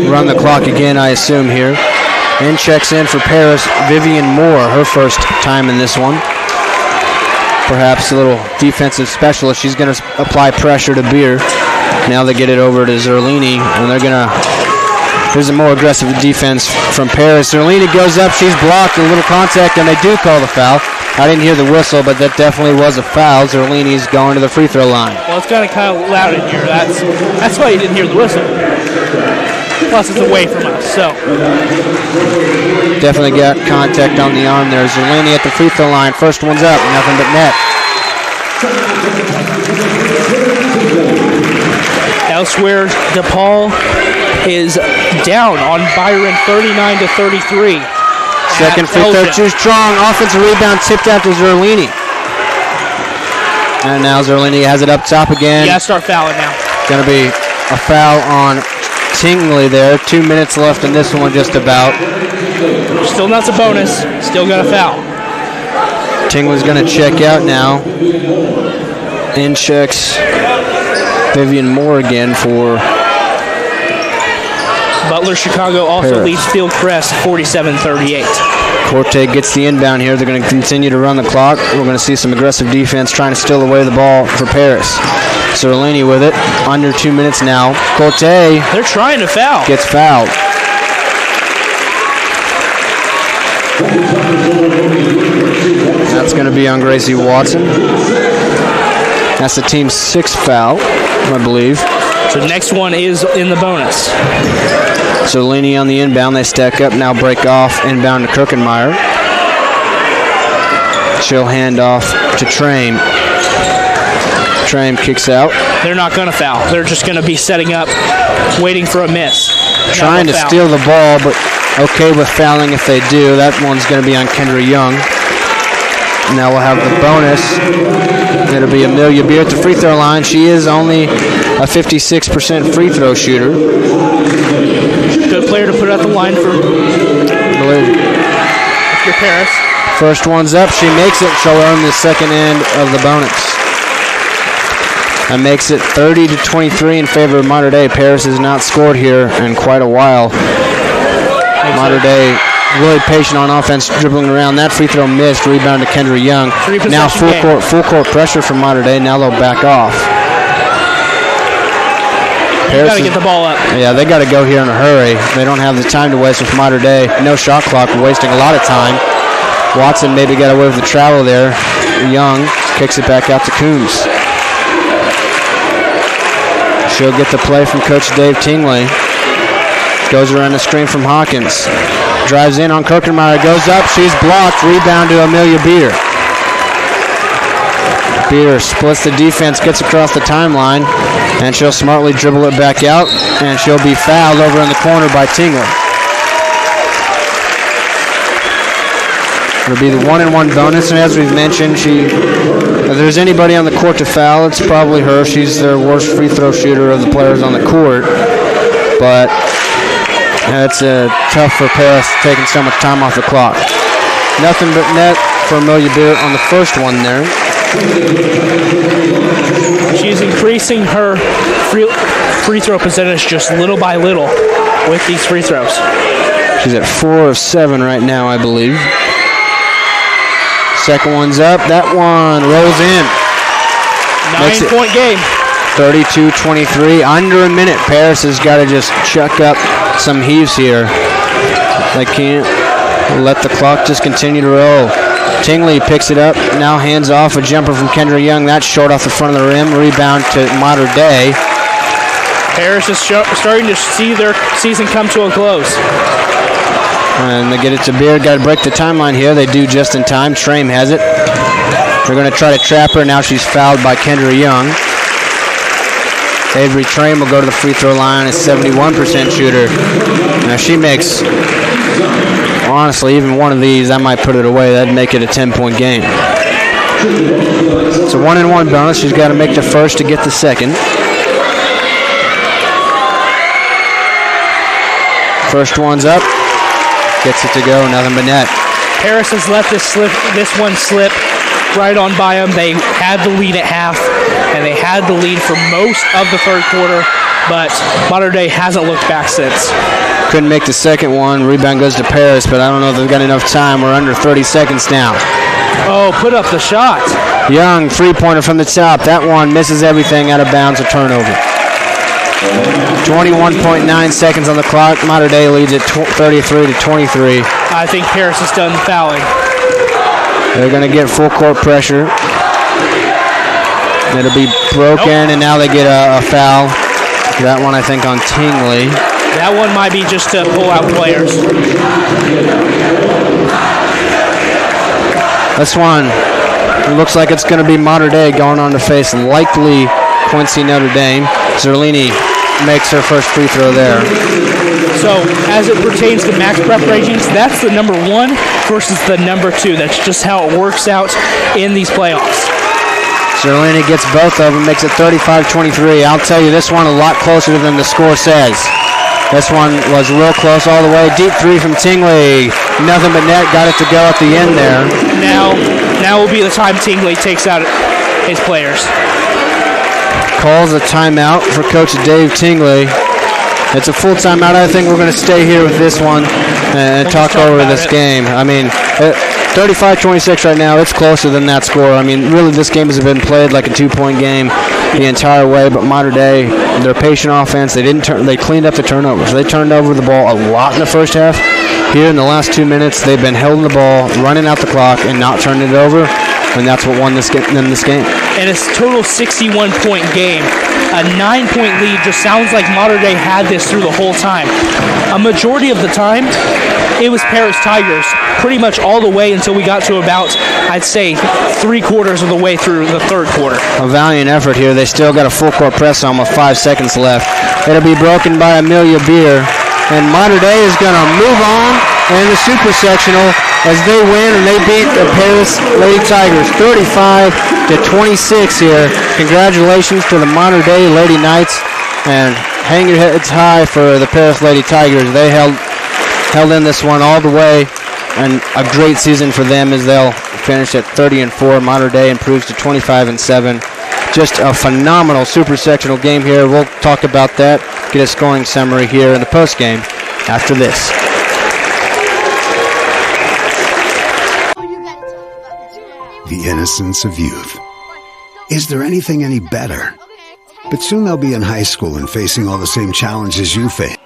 [SPEAKER 1] run the clock again, I assume, here. And checks in for Paris, Vivian Moore, her first time in this one. Perhaps a little defensive specialist. She's going to apply pressure to Beer. Now they get it over to Zerlini, and they're going to... Here's a more aggressive defense from Paris. Zerlini goes up, she's blocked, a little contact, and they do call the foul. I didn't hear the whistle, but that definitely was a foul. Zerlini's going to the free throw line.
[SPEAKER 2] Well, it's kind of loud in here. That's why you didn't hear the whistle. Plus, it's away from us, so.
[SPEAKER 1] Definitely got contact on the arm there. Zerlini at the free throw line. First one's up, nothing but net.
[SPEAKER 2] Elsewhere, DePaul is down on Byron 39-33.
[SPEAKER 1] Second free throw too strong. Offensive rebound tipped out to Zerlini. And now Zerlini has it up top again.
[SPEAKER 2] You got to start fouling now.
[SPEAKER 1] Going to be a foul on Tingley there. 2 minutes left in this one just about.
[SPEAKER 2] Still not a bonus. Still got a foul.
[SPEAKER 1] Tingley's going to check out now. In checks Vivian Moore again for
[SPEAKER 2] Butler Chicago also
[SPEAKER 1] Paris.
[SPEAKER 2] leads Field Crest 47-38.
[SPEAKER 1] Corte gets the inbound here. They're going to continue to run the clock. We're going to see some aggressive defense trying to steal away the ball for Paris. Zerlini with it. Under 2 minutes now. Corte.
[SPEAKER 2] They're trying to foul.
[SPEAKER 1] Gets fouled. That's going to be on Gracie Watson. That's the team's sixth foul, I believe.
[SPEAKER 2] So the next one is in the bonus.
[SPEAKER 1] Zerlini on the inbound. They stack up, now break off. Inbound to Kirkenmeyer. She'll hand off to Trame. Trame kicks out.
[SPEAKER 2] They're not going to foul. They're just going to be setting up, waiting for a miss.
[SPEAKER 1] Trying to steal the ball, but okay with fouling if they do. That one's going to be on Kendra Young. Now we'll have the bonus. It'll be Amelia Beer at the free throw line. She is only a 56% free throw shooter.
[SPEAKER 2] Good player to put at the line for your Paris.
[SPEAKER 1] First one's up. She makes it. She'll earn the second end of the bonus. That makes it 30-23 in favor of Mater Dei. Paris has not scored here in quite a while. Mater Dei really patient on offense, dribbling around. That free throw missed. Rebound to Kendra Young. Now full court pressure from Mater Dei. Now they'll back off.
[SPEAKER 2] Paris got to get the ball up.
[SPEAKER 1] Yeah, they got to go here in a hurry. They don't have the time to waste with Mater Dei. No shot clock. We're wasting a lot of time. Watson maybe got away with the travel there. Young kicks it back out to Coombs. She'll get the play from Coach Dave Tingley. Goes around the screen from Hawkins. Drives in on Kirkenmeyer. Goes up. She's blocked. Rebound to Amelia Beer. Beer splits the defense, gets across the timeline, and she'll smartly dribble it back out, and she'll be fouled over in the corner by Tingley. It'll be the 1-and-1 bonus, and as we've mentioned, if there's anybody on the court to foul, it's probably her. She's their worst free throw shooter of the players on the court, but it's tough for Paris taking so much time off the clock. Nothing but net for Amelia Beer on the first one there.
[SPEAKER 2] She's increasing her free throw percentage just little by little with these free throws.
[SPEAKER 1] She's at 4 of 7 right now, I believe. Second one's up. That one rolls in.
[SPEAKER 2] 9-point game.
[SPEAKER 1] 32-23. Under a minute. Paris has got to just chuck up some heaves here. They can't let the clock just continue to roll. Tingley picks it up. Now hands off a jumper from Kendra Young. That's short off the front of the rim. Rebound to Mater Dei.
[SPEAKER 2] Paris is starting to see their season come to a close.
[SPEAKER 1] And they get it to Beard. Got to break the timeline here. They do just in time. Trame has it. They're going to try to trap her. Now she's fouled by Kendra Young. Avery Trame will go to the free throw line. A 71% shooter. Now she makes, honestly, even one of these, I might put it away. That'd make it a 10-point game. It's a 1-and-1 bonus. She's got to make the first to get the second. First one's up. Gets it to go. Nothing but net.
[SPEAKER 2] Paris has let this one slip right on by them. They had the lead at half, and they had the lead for most of the third quarter, but Mater Dei hasn't looked back since.
[SPEAKER 1] Couldn't make the second one. Rebound goes to Paris, but I don't know if they've got enough time. We're under 30 seconds now.
[SPEAKER 2] Oh, put up the shot.
[SPEAKER 1] Young, three-pointer from the top. That one misses everything, out of bounds, a turnover. 21.9 seconds on the clock. Mater Dei leads at 33-23.
[SPEAKER 2] I think Paris is done fouling.
[SPEAKER 1] They're going to get full court pressure. It'll be broken, and now they get a foul. That one, I think, on Tingley.
[SPEAKER 2] That one might be just to pull out players.
[SPEAKER 1] This one looks like it's going to be Mater Dei going on to face likely Quincy Notre Dame. Zerlini makes her first free throw there.
[SPEAKER 2] So, as it pertains to max preparations, that's the number 1 versus the number 2. That's just how it works out in these playoffs.
[SPEAKER 1] Zerlini gets both of them, makes it 35-23. I'll tell you, this one a lot closer than the score says. This one was real close all the way. Deep three from Tingley. Nothing but net. Got it to go at the end there.
[SPEAKER 2] Now will be the time Tingley takes out his players.
[SPEAKER 1] Calls a timeout for Coach Dave Tingley. It's a full timeout. I think we're going to stay here with this one and talk over this game. I mean, 35-26 right now. It's closer than that score. I mean, really, this game has been played like a 2-point game the entire way. But Mater Dei, their patient offense, they cleaned up the turnovers. They turned over the ball a lot in the first half. Here in the last 2 minutes, they've been holding the ball, running out the clock, and not turning it over. And that's what won this game.
[SPEAKER 2] And it's a total 61-point game. A 9-point lead just sounds like Mater Dei had this through the whole time. A majority of the time, it was Paris Tigers, pretty much all the way until we got to about, I'd say, 3/4 of the way through the third quarter.
[SPEAKER 1] A valiant effort here. They still got a full court press on with 5 seconds left. It'll be broken by Amelia Beer. And Mater Dei is going to move on in the super sectional as they win and they beat the Paris Lady Tigers 35-26 here. Congratulations to the Mater Dei Lady Knights, and hang your heads high for the Paris Lady Tigers. They held in this one all the way, and a great season for them as they'll finish at 30-4. Mater Dei improves to 25-7. Just a phenomenal super sectional game here. We'll talk about that, get a scoring summary here in the post game after this.
[SPEAKER 12] The innocence of youth. Is there anything any better? But soon they'll be in high school and facing all the same challenges you face.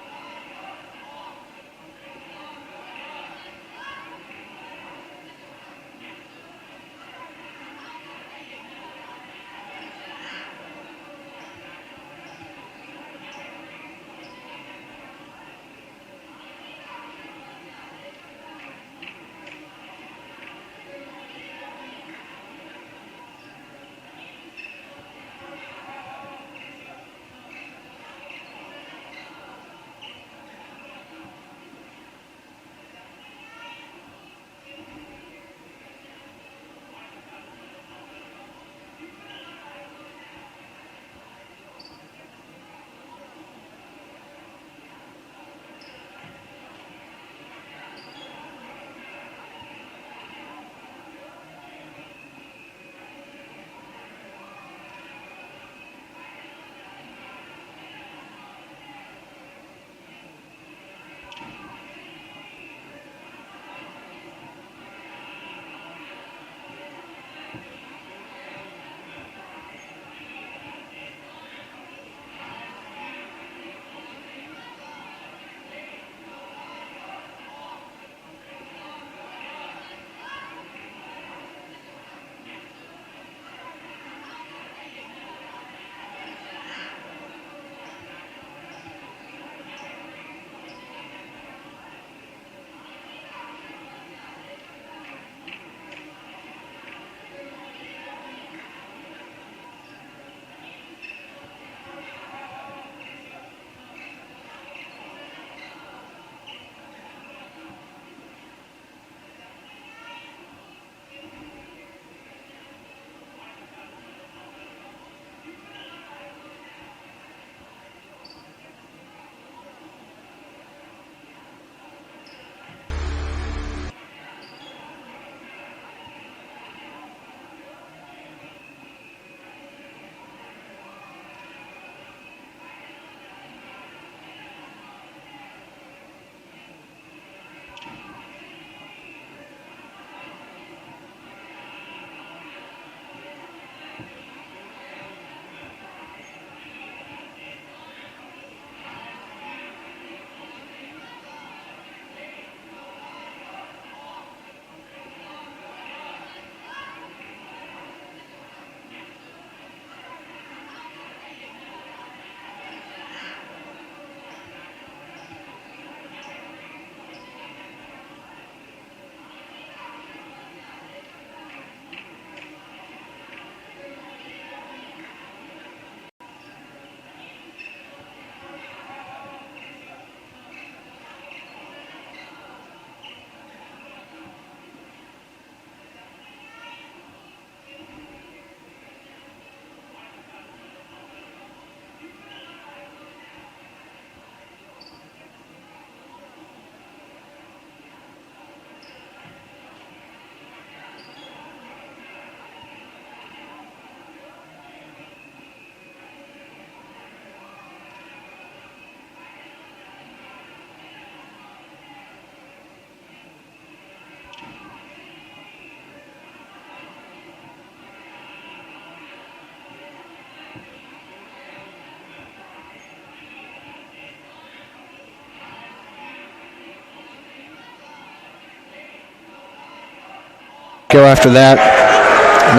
[SPEAKER 1] go after that.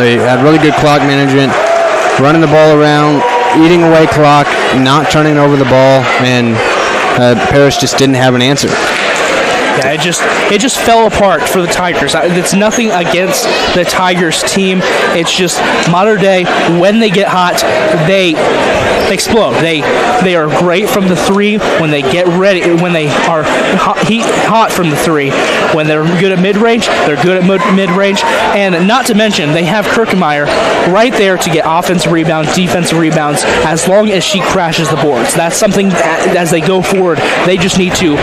[SPEAKER 1] They had really good clock management, running the ball around, eating away clock, not turning over the ball, and Paris just didn't have an answer.
[SPEAKER 2] Yeah, it just fell apart for the Tigers. It's nothing against the Tigers team. It's just Mater Dei, when they get hot, they explode. They are great from the three when they get ready, when they are hot from the three. When they're good at mid-range, they're good at mid-range. And not to mention, they have Kirkenmeyer right there to get offensive rebounds, defensive rebounds, as long as she crashes the boards. That's something as they go forward, they just need to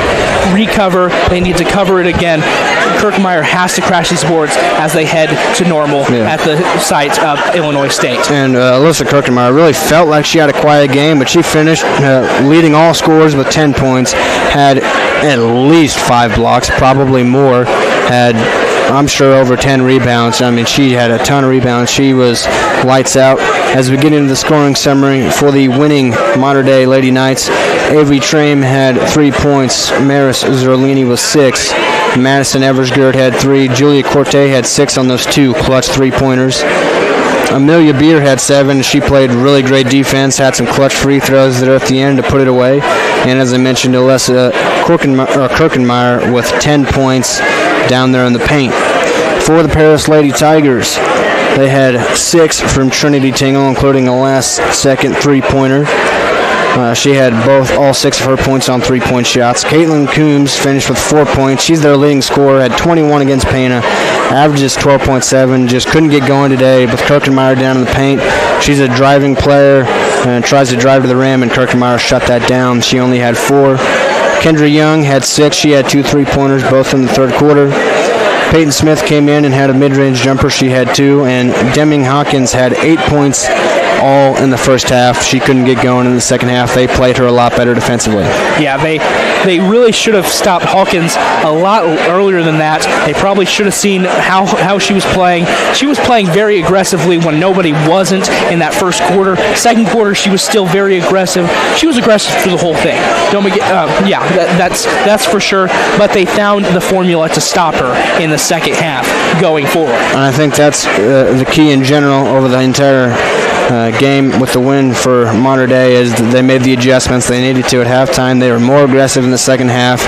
[SPEAKER 2] recover. They need to cover it again. Kirkenmeyer has to crash these boards as they head to normal at the site of Illinois State.
[SPEAKER 1] And Alyssa Kirkenmeyer really felt like she had a quiet game, but she finished leading all scorers with 10 points, had at least 5 blocks, probably more, had, I'm sure, over 10 rebounds. I mean, she had a ton of rebounds. She was lights out. As we get into the scoring summary for the winning Mater Dei Lady Knights, Avery Trame had 3 points. Maris Zerlini was 6. Madison Eversgerd had 3. Julia Corte had 6 on those 2 clutch 3-pointers. Amelia Beer had 7. She played really great defense, had some clutch free throws there at the end to put it away. And as I mentioned, Alessa Kirkenmeyer with 10 points down there in the paint. For the Paris Lady Tigers, they had 6 from Trinity Tingle, including a last-second 3-pointer. She had all 6 of her points on 3-point shots. Caitlin Coombs finished with 4 points. She's their leading scorer, had 21 against Pana. Averages 12.7. Just couldn't get going today with Kirkenmeyer down in the paint. She's a driving player and tries to drive to the rim, and Kirkenmeyer shut that down. She only had 4. Kendra Young had 6. She had 2 3-pointers, both in the third quarter. Peyton Smith came in and had a mid-range jumper. She had 2. And Deming Hawkins had 8 points, all in the first half. She couldn't get going in the second half. They played her a lot better defensively.
[SPEAKER 2] Yeah, they really should have stopped Hawkins a lot earlier than that. They probably should have seen how she was playing. She was playing very aggressively when nobody wasn't in that first quarter. Second quarter, she was still very aggressive. She was aggressive through the whole thing. That's for sure. But they found the formula to stop her in the second half going forward.
[SPEAKER 1] And I think that's the key in general over the entire game with the win for Mater Dei is that they made the adjustments they needed to at halftime. They were more aggressive in the second half,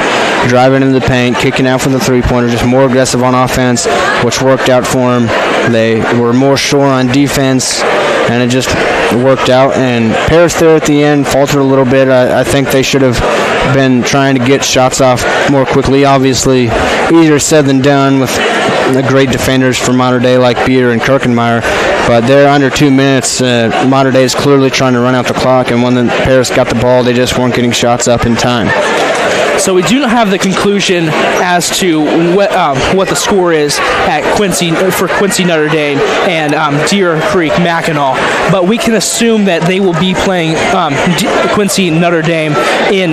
[SPEAKER 1] driving into the paint, kicking out for the 3-pointer, just more aggressive on offense, which worked out for them. They were more sure on defense, and it just worked out. And Paris there at the end faltered a little bit. I think they should have been trying to get shots off more quickly. Obviously, easier said than done with the great defenders for Mater Dei like Beer and Kirkenmeyer. But they're under 2 minutes. Mater Dei is clearly trying to run out the clock, and when the Paris got the ball, they just weren't getting shots up in time.
[SPEAKER 2] So we do not have the conclusion as to what the score is at Quincy Notre Dame and Deer Creek Mackinac, but we can assume that they will be playing Quincy Notre Dame in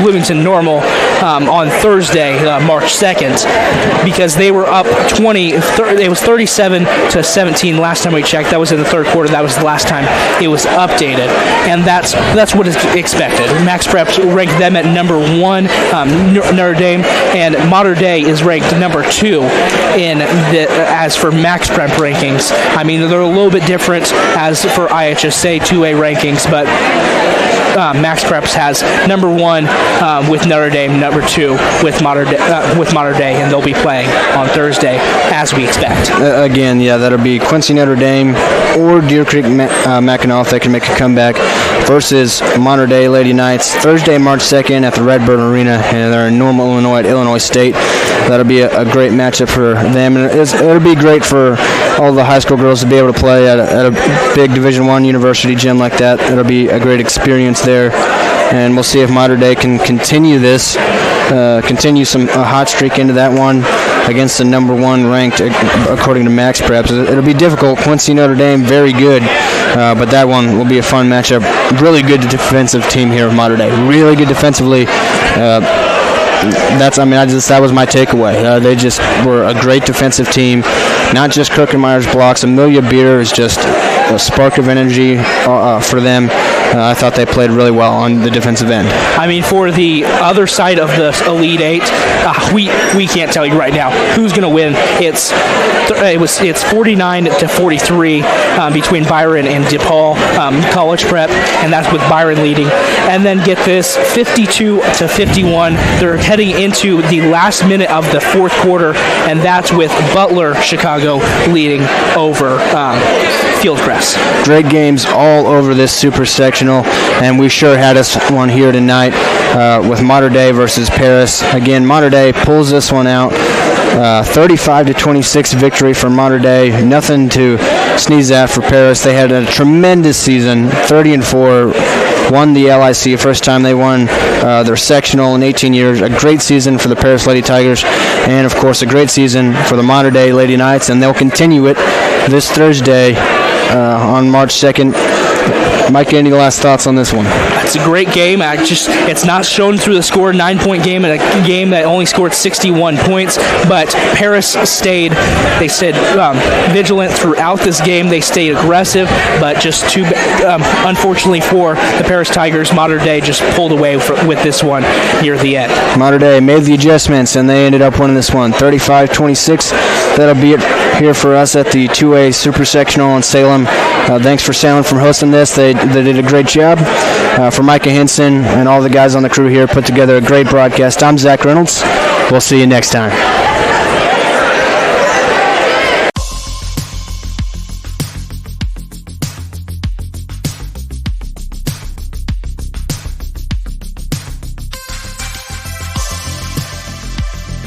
[SPEAKER 2] Bloomington Normal on Thursday, March 2nd, because they were up 20. It was 37-17 last time we checked. That was in the third quarter. That was the last time it was updated, and that's what is expected. Max Preps ranked them at number 1. Notre Dame, and Mater Dei is ranked number 2 as for Max Prep rankings. I mean, they're a little bit different as for IHSA 2A rankings, but Max Preps has number 1 with Notre Dame, number 2 with Mater Dei, and they'll be playing on Thursday as we expect.
[SPEAKER 1] Again, that'll be Quincy Notre Dame or Deer Creek Mackinac if they can make a comeback versus Mater Dei Lady Knights Thursday, March 2nd at the Redbird Arena, and they're in Normal, Illinois at Illinois State. That'll be a great matchup for them, and it'll be great for all the high school girls to be able to play at a big Division I university gym like that. It'll be a great experience there, and we'll see if Mater Dei can continue this, continue a hot streak into that one against the number 1 ranked according to Max Preps. It'll be difficult. Quincy Notre Dame, very good, but that one will be a fun matchup. Really good defensive team here of Mater Dei. Really good defensively. That was my takeaway. They just were a great defensive team. Not just Kirkenmeyer's blocks. Amelia Beer is just a spark of energy for them. I thought they played really well on the defensive end.
[SPEAKER 2] I mean, for the other side of the Elite Eight, we can't tell you right now who's going to win. It's 49-43 between Byron and DePaul College Prep, and that's with Byron leading. And then get this, 52-51. They're heading into the last minute of the fourth quarter, and that's with Butler Chicago leading over Fieldcrest.
[SPEAKER 1] Great games all over this super sectional, and we sure had us one here tonight with Mater Dei versus Paris. Again, Mater Dei pulls this one out. 35-26 victory for Mater Dei. Nothing to sneeze at for Paris. They had a tremendous season, 30-4. Won the LIC, first time they won their sectional in 18 years. A great season for the Paris Lady Tigers, and of course a great season for the Mater Dei Lady Knights, and they'll continue it this Thursday on March 2nd. Mike, any last thoughts on this one?
[SPEAKER 2] It's a great game. It's not shown through the score. 9-point game and a game that only scored 61 points. But Paris stayed vigilant throughout this game. They stayed aggressive, but just unfortunately for the Paris Tigers, Mater Dei just pulled away with this one near the end.
[SPEAKER 1] Mater Dei made the adjustments, and they ended up winning this one, 35-26. That'll be it here for us at the 2A Super Sectional in Salem. Thanks for Salem for hosting this. They did a great job. For Micah Henson and all the guys on the crew here, put together a great broadcast. I'm Zach Reynolds. We'll see you next time.